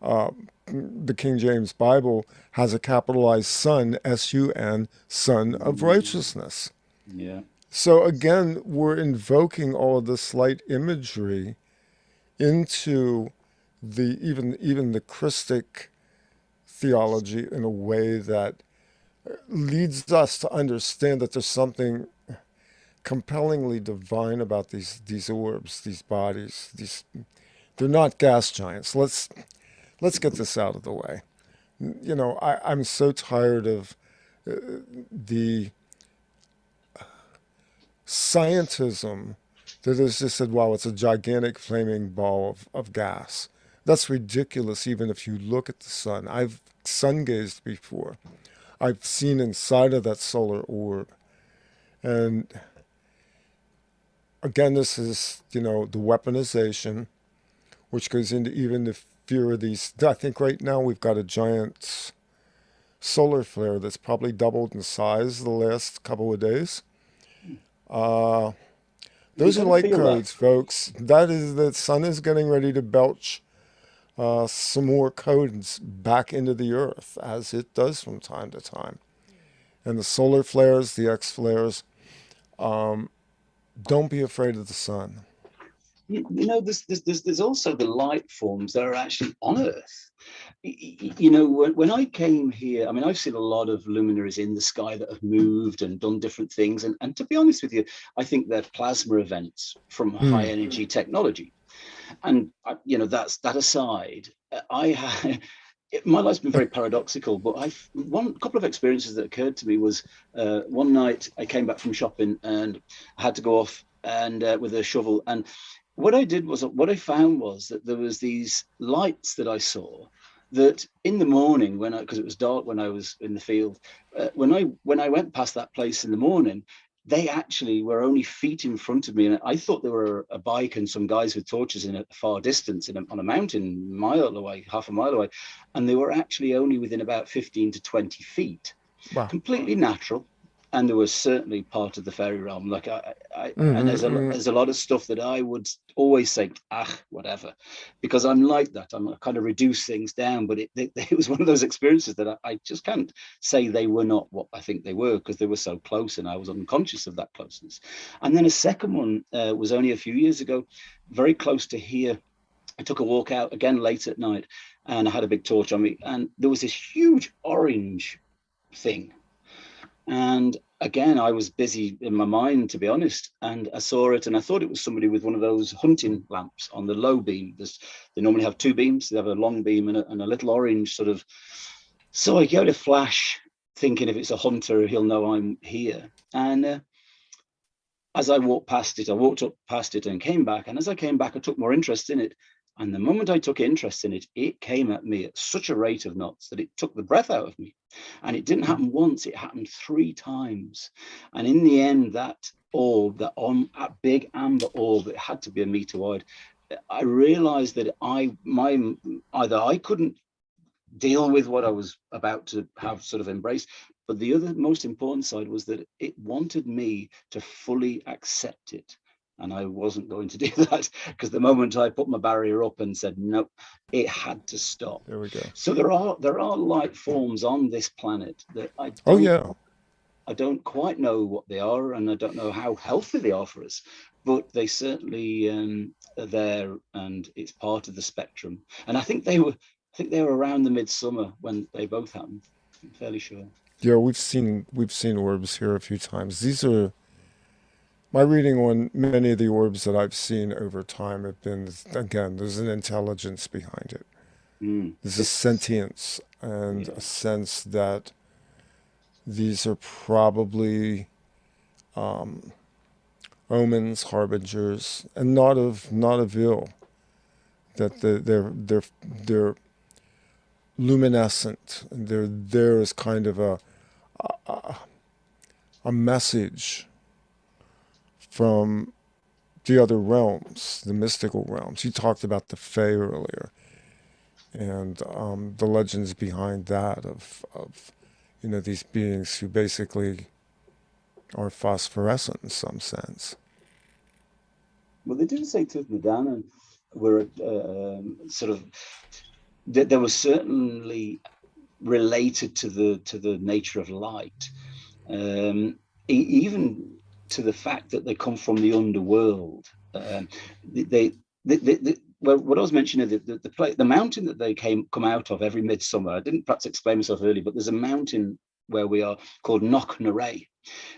uh, the King James Bible has a capitalized Son, S-U-N, Son of Righteousness. Yeah. So again, we're invoking all of this light imagery into the even the Christic theology in a way that leads us to understand that there's something compellingly divine about these orbs, these bodies. They're not gas giants. Let's get this out of the way. You know, I'm so tired of the scientism that has just said, wow, it's a gigantic flaming ball of gas. That's ridiculous, even if you look at the sun. I've sun gazed before. I've seen inside of that solar orb. And again, this is, you know, the weaponization, which goes into even the fear of these. I think right now we've got a giant solar flare that's probably doubled in size the last couple of days. Uh, You those are can light feel that. codes, folks. That is the sun is getting ready to belch some more codes back into the earth, as it does from time to time. And the solar flares, the X flares, don't be afraid of the sun. You know, there's also the light forms that are actually on Earth. You know, when I came here, I mean, I've seen a lot of luminaries in the sky that have moved and done different things. And to be honest with you, I think they're plasma events from high Hmm. energy technology. And, you know, that aside, I had. My life's been very paradoxical, but one couple of experiences that occurred to me was one night I came back from shopping and I had to go off and with a shovel. And what I found was that there was these lights that I saw that in the morning because it was dark when I was in the field, when I went past that place in the morning, they actually were only feet in front of me, and I thought there were a bike and some guys with torches in a far distance on a mountain, mile away, half a mile away, and they were actually only within about 15 to 20 feet, Wow. completely natural. And there was certainly part of the fairy realm. Like and Mm-hmm. there's a lot of stuff that I would always say, whatever, because I'm like that. I kind of reduce things down. But it was one of those experiences that I just can't say they were not what I think they were, because they were so close, and I was unconscious of that closeness. And then a second one was only a few years ago, very close to here. I took a walk out again late at night, and I had a big torch on me, and there was this huge orange thing. And again, I was busy in my mind, to be honest, and I saw it, and I thought it was somebody with one of those hunting lamps on the low beam. They normally have two beams. They have a long beam and a little orange sort of. So I gave it a flash, thinking if it's a hunter, he'll know I'm here. And as I walked past it, I walked up past it and came back. And as I came back, I took more interest in it. And the moment I took interest in it, it came at me at such a rate of knots that it took the breath out of me. And it didn't happen once, it happened 3 times. And in the end, that orb, that big amber orb, it had to be a meter wide. I realized that either I couldn't deal with what I was about to have sort of embraced. But the other most important side was that it wanted me to fully accept it. And I wasn't going to do that, because the moment I put my barrier up and said no, it had to stop. There we go. So there are light forms on this planet that Oh yeah. I don't quite know what they are, and I don't know how healthy they are for us, but they certainly are there, and it's part of the spectrum. And I think they were around the midsummer when they both happened. I'm fairly sure. Yeah, we've seen orbs here a few times. These are my reading on many of the orbs that I've seen over time have been, again, there's an intelligence behind it. Mm. There's a This, sentience and yeah. a sense that these are probably omens, harbingers, and not of ill. That they're luminescent. They're there as kind of a message from the other realms, the mystical realms. You talked about the Fae earlier, and the legends behind that of these beings who basically are phosphorescent in some sense. Well, they do say Tooth Madonna were sort of, they were certainly related to the nature of light, even to the fact that they come from the underworld. Well, what I was mentioning, the mountain that they come out of every midsummer. I didn't perhaps explain myself earlier, but there's a mountain where we are called Knocknarea,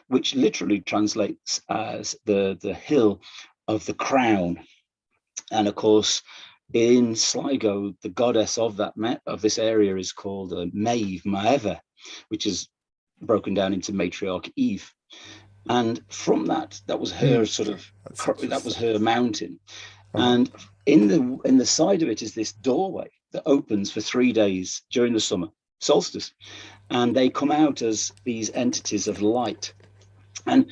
which literally translates as the hill of the crown. And of course, in Sligo, the goddess of this area is called Maeve, which is broken down into matriarch Eve. And from that was her that was her mountain. And in the side of it is this doorway that opens for 3 days during the summer solstice, and they come out as these entities of light. And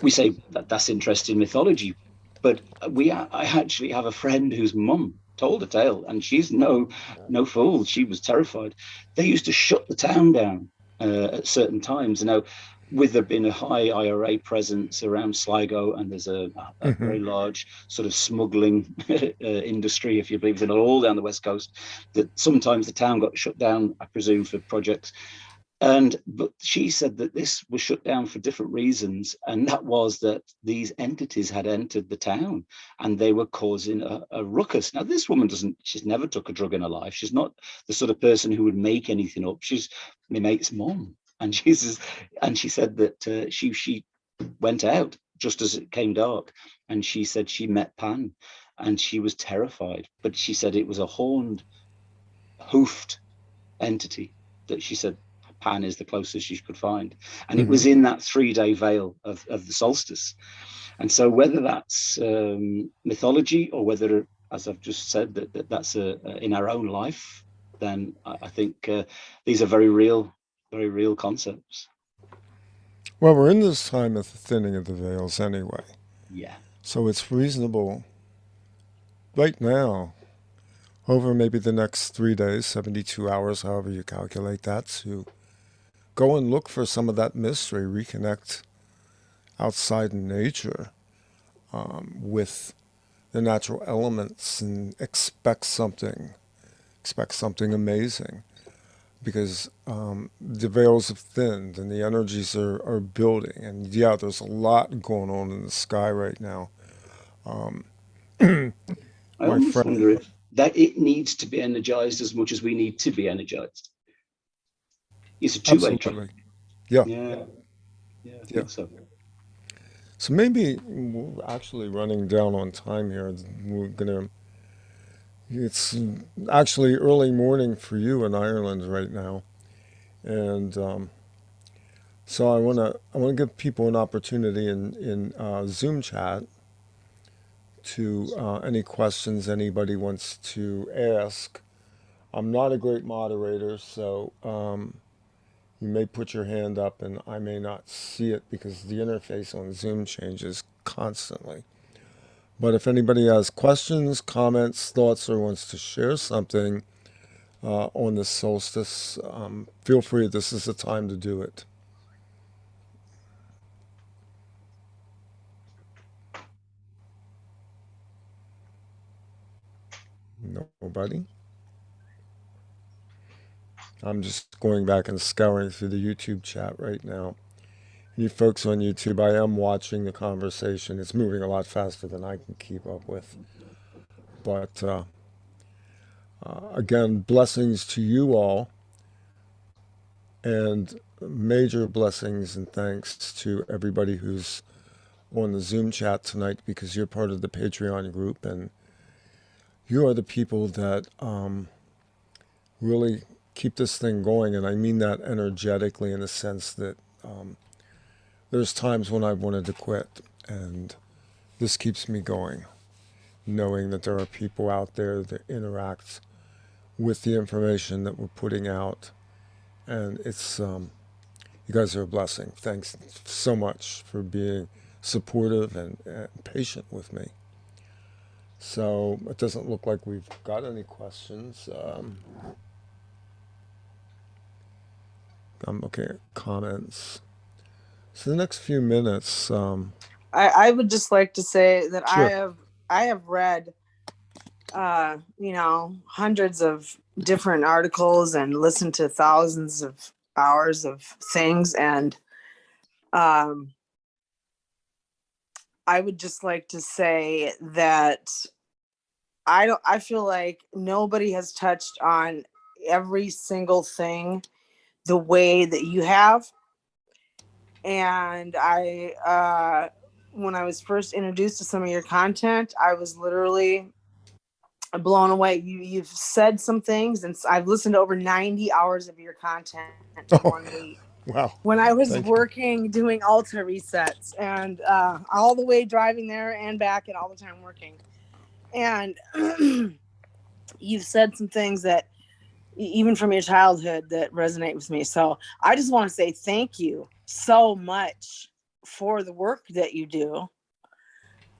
we say that's interesting mythology, but I actually have a friend whose mum told a tale, and she's no fool. She was terrified. They used to shut the town down at certain times. Now, with there being a high IRA presence around Sligo, and there's a very large sort of smuggling industry, if you believe it, all down the west coast, that sometimes the town got shut down, I presume, for projects. But she said that this was shut down for different reasons, and that was that these entities had entered the town and they were causing a ruckus. Now, this woman she's never took a drug in her life. She's not the sort of person who would make anything up. She's my mate's mom, and she said that she went out just as it came dark, and she said she met Pan, and she was terrified. But she said it was a horned, hoofed entity that she said Pan is the closest she could find. And it was in that 3-day veil of the solstice. And so whether that's mythology or whether, as I've just said, that's in our own life, then I think these are very real concepts. Well, we're in this time of the thinning of the veils anyway. Yeah. So it's reasonable right now, over maybe the next 3 days, 72 hours, however you calculate that, to go and look for some of that mystery, reconnect outside in nature with the natural elements, and expect something amazing, because the veils have thinned and the energies are building. And yeah, there's a lot going on in the sky right now. I almost wonder if that it needs to be energized as much as we need to be energized. It's a two-way track. Yeah. I think so. So maybe we're actually running down on time here. It's actually early morning for you in Ireland right now. And so I want to give people an opportunity in Zoom chat to any questions anybody wants to ask. I'm not a great moderator, so you may put your hand up and I may not see it because the interface on Zoom changes constantly. But if anybody has questions, comments, thoughts, or wants to share something on this solstice, feel free. This is the time to do it. Nobody? I'm just going back and scouring through the YouTube chat right now. You folks on YouTube, I am watching the conversation. It's moving a lot faster than I can keep up with. But again, blessings to you all, and major blessings and thanks to everybody who's on the Zoom chat tonight, because you're part of the Patreon group, and you are the people that really keep this thing going. And I mean that energetically, in the sense that there's times when I've wanted to quit, and this keeps me going, knowing that there are people out there that interact with the information that we're putting out. And it's You guys are a blessing. Thanks so much for being supportive and patient with me. So it doesn't look like we've got any questions. I'm looking at comments. So the next few minutes, I would just like to say that Sure. I have read hundreds of different articles and listened to thousands of hours of things, and I would just like to say that I feel like nobody has touched on every single thing the way that you have. And when I was first introduced to some of your content, I was literally blown away. You've said some things, and I've listened to over 90 hours of your content in Oh, 1 week. wow. When I was Thank you. working doing altar resets, and all the way driving there and back, and all the time working. And you've said some things that even from your childhood that resonate with me. So I just want to say thank you so much for the work that you do.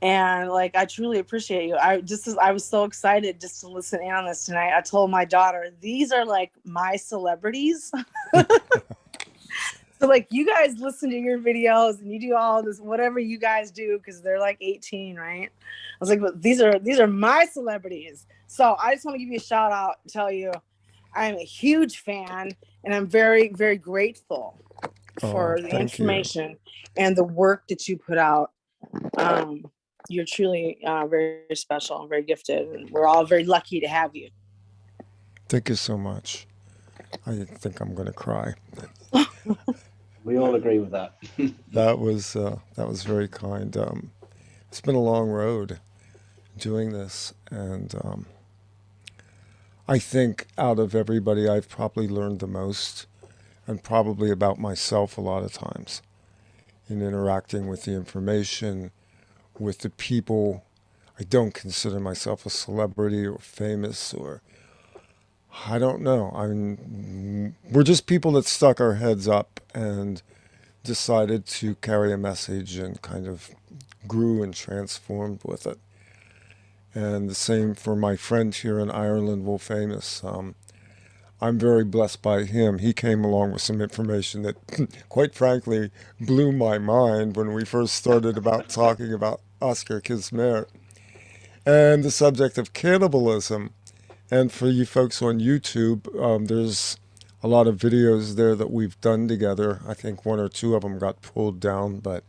And like, I truly appreciate you. I was so excited just to listen in on this tonight. I told my daughter, these are like my celebrities. So like, you guys listen to your videos and you do all this, whatever you guys do, because they're like 18, right? I was like, but these are my celebrities. So I just want to give you a shout out and tell you I'm a huge fan, and I'm very, very grateful for the Thank you. information and the work that you put out. You're truly very special and very gifted, and we're all very lucky to have you. Thank you so much. I think I'm going to cry. We all agree with that. That was very kind. It's been a long road doing this, and I think out of everybody, I've probably learned the most, and probably about myself a lot of times in interacting with the information, with the people. I don't consider myself a celebrity or famous, or I don't know. We're just people that stuck our heads up and decided to carry a message and kind of grew and transformed with it. And the same for my friend here in Ireland, WolfAmos. I'm very blessed by him. He came along with some information that, quite frankly, blew my mind when we first started about talking about Oscar Kismet and the subject of cannibalism. And for you folks on YouTube, there's a lot of videos there that we've done together. I think one or two of them got pulled down, but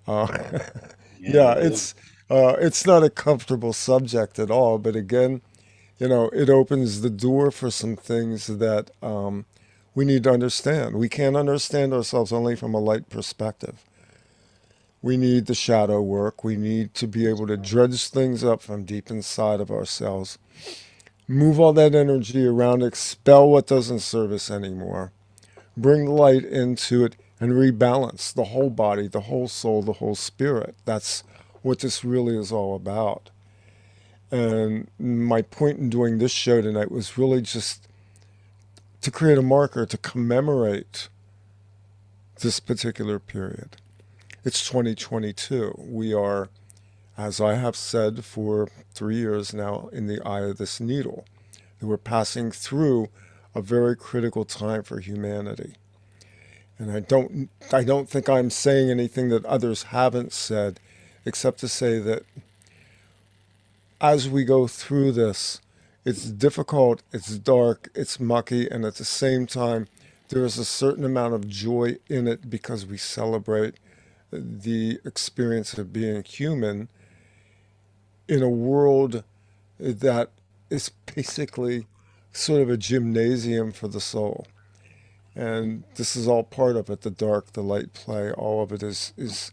yeah, it's not a comfortable subject at all. But again, it opens the door for some things that we need to understand. We can't understand ourselves only from a light perspective. We need the shadow work. We need to be able to dredge things up from deep inside of ourselves, move all that energy around, expel what doesn't serve us anymore, bring light into it, and rebalance the whole body, the whole soul, the whole spirit. That's what this really is all about. And my point in doing this show tonight was really just to create a marker to commemorate this particular period. It's 2022. We are, as I have said for 3 years now, in the eye of this needle. We're passing through a very critical time for humanity. And I don't think I'm saying anything that others haven't said, except to say that as we go through this, it's difficult, it's dark, it's mucky, and at the same time, there is a certain amount of joy in it because we celebrate the experience of being human in a world that is basically sort of a gymnasium for the soul. And this is all part of it, the dark, the light play, all of it is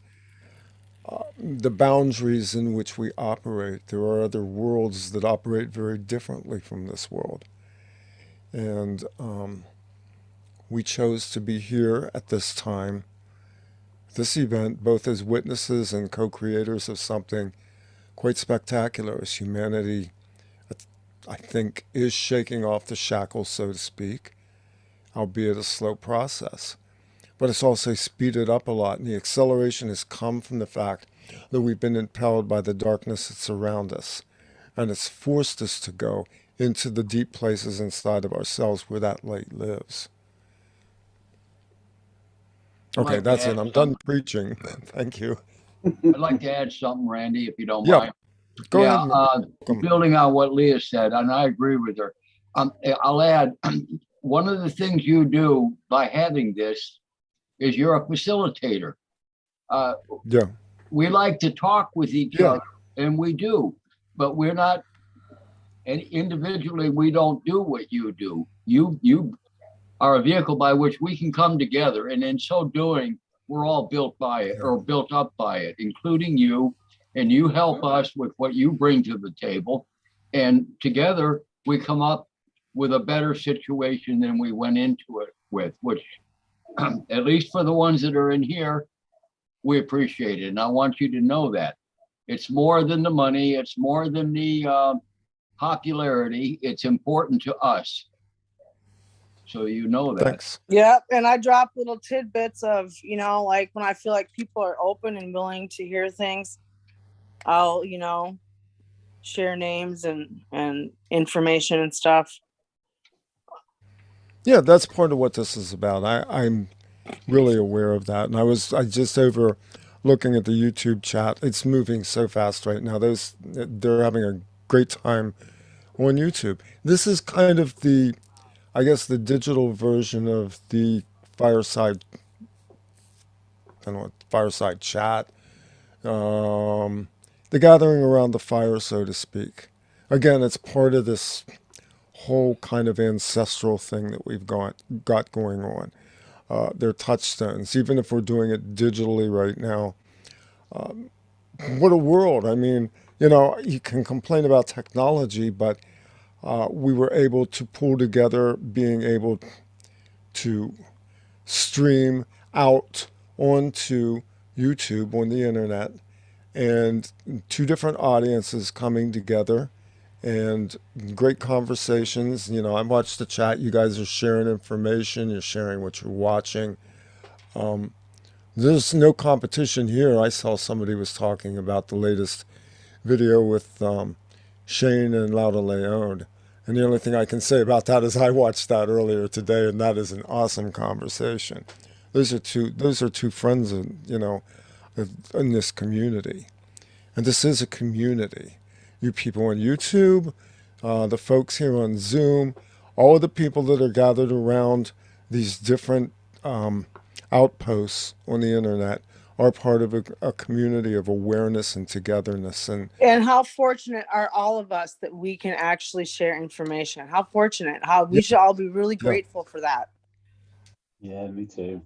the boundaries in which we operate. There are other worlds that operate very differently from this world. And we chose to be here at this time, this event, both as witnesses and co-creators of something quite spectacular as humanity, I think, is shaking off the shackles, so to speak, albeit a slow process. but it's also speeded up a lot. And the acceleration has come from the fact that we've been impelled by the darkness that's around us. And it's forced us to go into the deep places inside of ourselves where that light lives. I'd Okay, like to that's it. add I'm done something. preaching. Thank you. I'd like to add something, Randy, if you don't Yeah, mind. go Yeah, ahead. Malcolm. building on what Leah said, and I agree with her. I'll add, one of the things you do by having this is you're a facilitator. Uh, Yeah, we like to talk with each yeah, other, and we do, but we're not, and individually, we don't do what you do. You are a vehicle by which we can come together, and in so doing, we're all built by it yeah. or built up by it, including you, and you help us with what you bring to the table, and together we come up with a better situation than we went into it with, which at least for the ones that are in here, we appreciate it. And I want you to know that it's more than the money, it's more than the popularity, it's important to us. So you know that. Thanks. Yep. And I drop little tidbits of, you know, like when I feel like people are open and willing to hear things, I'll, you know, share names and information and stuff. Yeah, that's part of what this is about. I'm really aware of that. And I just over looking at the YouTube chat. It's moving so fast right now. They're having a great time on YouTube. This is kind of I guess the digital version of the fireside, I don't know, fireside chat. The gathering around the fire, so to speak. Again, it's part of this whole kind of ancestral thing that we've got going on. They're touchstones, even if we're doing it digitally right now. What a world. I mean, you know, you can complain about technology, but we were able to pull together, being able to stream out onto YouTube on the internet, and two different audiences coming together and great conversations. You know, I watched the chat. You guys are sharing information. You're sharing what you're watching. There's no competition here. I saw somebody was talking about the latest video with Shane and Lauda Leone. And the only thing I can say about that is I watched that earlier today, and that is an awesome conversation. Those are two friends, you know, in this community. And this is a community. You people on YouTube, the folks here on Zoom, all of the people that are gathered around these different outposts on the internet are part of a community of awareness and togetherness. And how fortunate are all of us that we can actually share information? How fortunate, we yeah, should all be really yeah. grateful for that. Yeah, me too.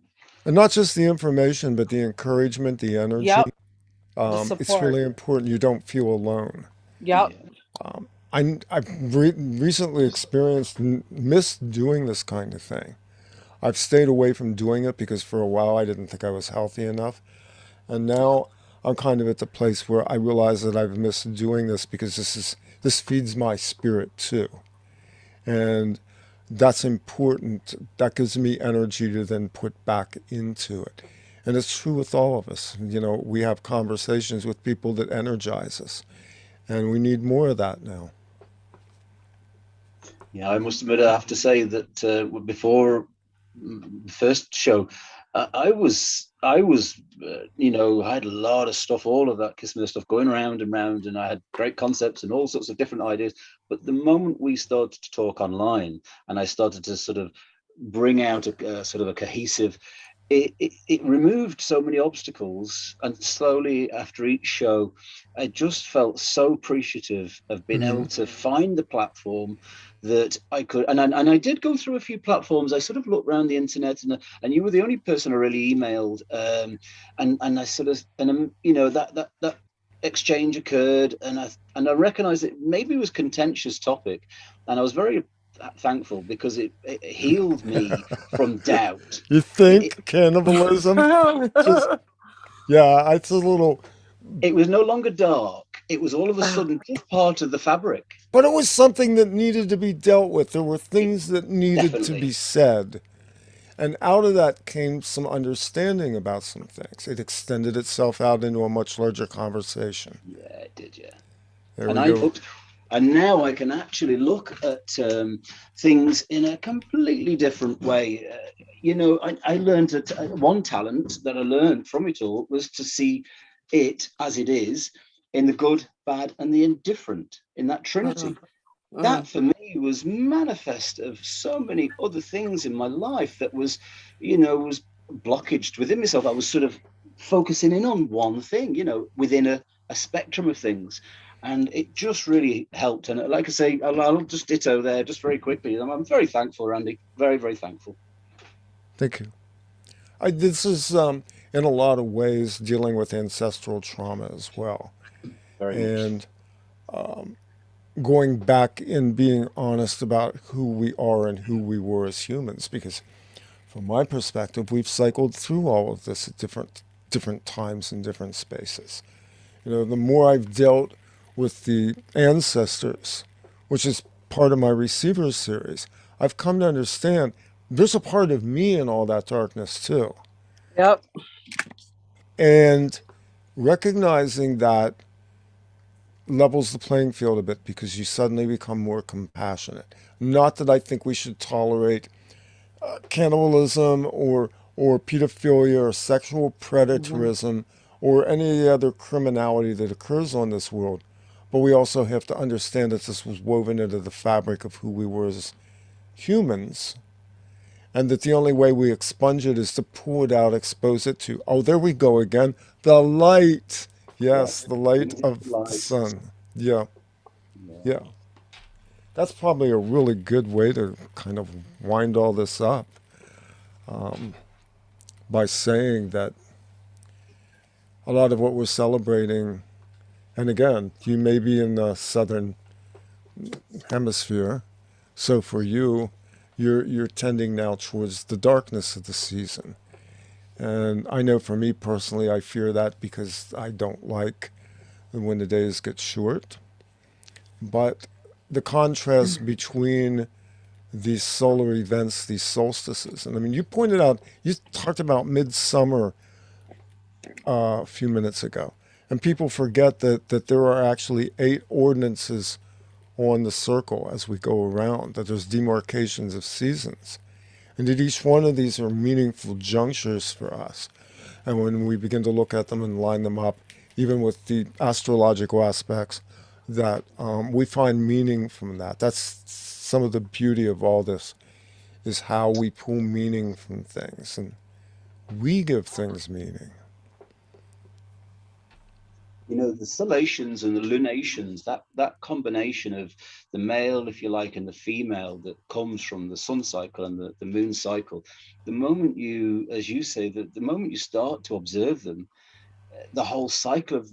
And not just the information, but the encouragement, the energy. Yep. The It's support. really important. You don't feel alone. Yep. Yeah. I've recently experienced, missed doing this kind of thing. I've stayed away from doing it because for a while I didn't think I was healthy enough. And now I'm kind of at the place where I realize that I've missed doing this because this feeds my spirit too. And that's important. That gives me energy to then put back into it. And it's true with all of us. You know, we have conversations with people that energize us. And we need more of that now. Yeah, I must admit, I have to say that before the first show, I was, you know, I had a lot of stuff, all of that Kismet stuff going around and round, and I had great concepts and all sorts of different ideas. But the moment we started to talk online, and I started to sort of bring out a sort of a cohesive, it removed so many obstacles, and slowly after each show, I just felt so appreciative of being able to find the platform that I could, and I did go through a few platforms. I sort of looked around the internet, and you were the only person I really emailed, and I sort of, and you know, that exchange occurred, and I recognized it maybe it was a contentious topic, and I was very thankful because it healed me from doubt. You think cannibalism? Just, yeah, it's a little. It was no longer dark. It was all of a sudden just part of the fabric. But it was something that needed to be dealt with. There were things that needed to Definitely. be said. And out of that came some understanding about some things. It extended itself out into a much larger conversation. Yeah, it did. Yeah. There And we I go. looked, and now I can actually look at things in a completely different way. I learned that one talent that I learned from it all was to see it as it is, in the good, bad, and the indifferent, in that trinity. That for me was manifest of so many other things in my life that was blockaged within myself. I was sort of focusing in on one thing, within a spectrum of things. And it just really helped. And like I say, I'll just ditto there just very quickly. I'm very thankful, Randy. Very, very thankful. Thank you. This is, in a lot of ways, dealing with ancestral trauma as well. Very much. And going back and being honest about who we are and who we were as humans. Because from my perspective, we've cycled through all of this at different times and different spaces. The more I've dealt with the ancestors, which is part of my Receivers series, I've come to understand there's a part of me in all that darkness too. Yep. And recognizing that levels the playing field a bit because you suddenly become more compassionate. Not that I think we should tolerate cannibalism or pedophilia or sexual predatorism or any other criminality that occurs on this world. But we also have to understand that this was woven into the fabric of who we were as humans, and that the only way we expunge it is to pull it out, expose it to, oh, there we go again, the light. Yes, the light of the sun. Yeah. Yeah. That's probably a really good way to kind of wind all this up, by saying that a lot of what we're celebrating, and again, you may be in the southern hemisphere, so for you, you're tending now towards the darkness of the season. And I know for me personally, I fear that because I don't like when the days get short. But the contrast between these solar events, these solstices, and I mean, you talked about midsummer a few minutes ago, and people forget that there are actually 8 ordinances on the circle as we go around, that there's demarcations of seasons. And that each one of these are meaningful junctures for us. And when we begin to look at them and line them up, even with the astrological aspects, that we find meaning from that. That's some of the beauty of all this, is how we pull meaning from things. And we give things meaning. The solations and the lunations, that combination of the male, if you like, and the female that comes from the sun cycle and the moon cycle, the moment you, as you say, the moment you start to observe them, the whole cycle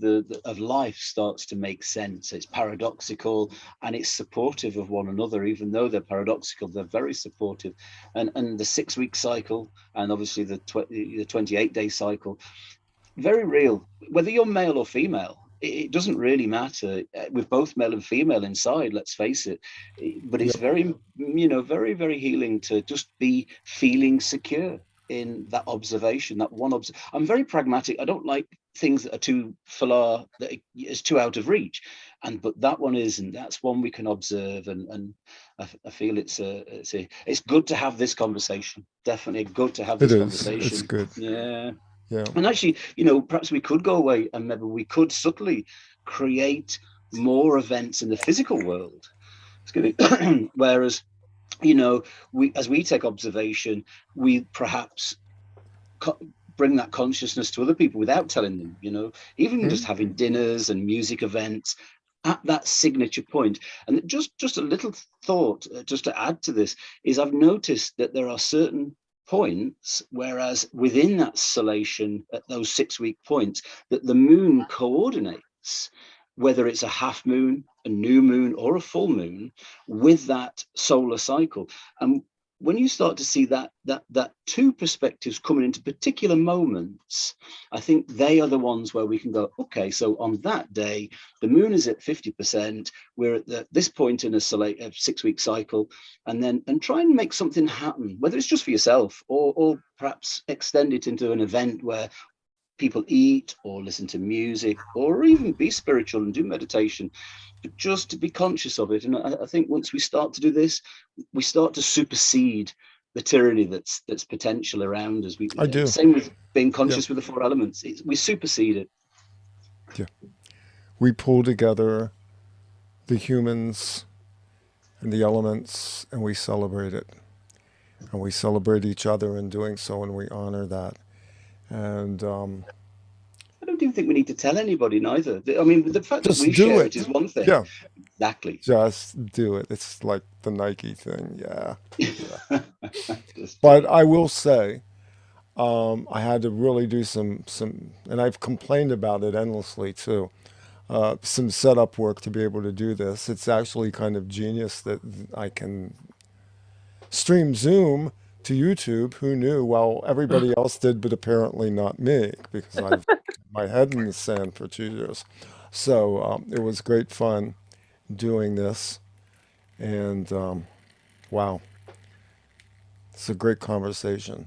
of life starts to make sense. It's paradoxical and it's supportive of one another. Even though they're paradoxical, they're very supportive. And the 6-week cycle, and obviously the 28-day cycle, very real. Whether you're male or female, it doesn't really matter. We're both male and female inside, let's face it. But it's very, very, very healing to just be feeling secure in that observation, that one I'm very pragmatic. I don't like things that are too far, that is too out of reach. But that one isn't. That's one we can observe, and I feel it's good to have this conversation. Definitely good to have this conversation. It's good. Yeah. Yeah. And actually, perhaps we could go away and maybe we could subtly create more events in the physical world. Whereas, as we take observation, we perhaps bring that consciousness to other people without telling them, even just having dinners and music events at that signature point. And just a little thought, just to add to this, is I've noticed that there are certain points, whereas within that solation at those 6-week points, that the moon coordinates, whether it's a half moon, a new moon, or a full moon, with that solar cycle. And when you start to see that two perspectives coming into particular moments, I think they are the ones where we can go, okay, so on that day, the moon is at 50%, we're at this point in a 6-week cycle, and try and make something happen, whether it's just for yourself or perhaps extend it into an event where people eat or listen to music or even be spiritual and do meditation, but just to be conscious of it. And I think once we start to do this, we start to supersede the tyranny that's potential around us. I do. Same with being conscious with the 4 elements. We supersede it. Yeah. We pull together the humans and the elements, and we celebrate it. And we celebrate each other in doing so, and we honor that. And I don't even think we need to tell anybody neither. I mean, the fact that we do share it. it is one thing. Yeah. Exactly. Just do it. It's like the Nike thing. Yeah. But I will say, I had to really do some, and I've complained about it endlessly too, some setup work to be able to do this. It's actually kind of genius that I can stream Zoom to YouTube. Who knew? Well, everybody else did, but apparently not me, because I've had my head in the sand for 2 years. So it was great fun doing this. And wow, it's a great conversation.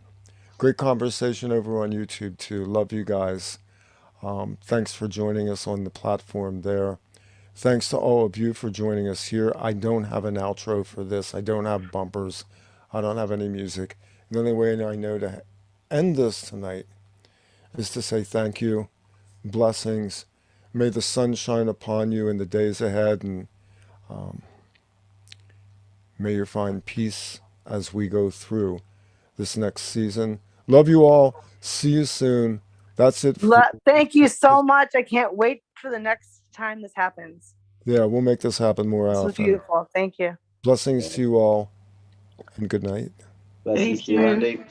Great conversation over on YouTube too. Love you guys. Thanks for joining us on the platform there. Thanks to all of you for joining us here. I don't have an outro for this. I don't have bumpers. I don't have any music. The only way I know to end this tonight is to say thank you, blessings. May the sun shine upon you in the days ahead, and may you find peace as we go through this next season. Love you all. See you soon. That's it. Thank you so much. I can't wait for the next time this happens. Yeah, we'll make this happen more This often. was beautiful. Thank you. Blessings to you all, and good night. Blessings to you, Randy.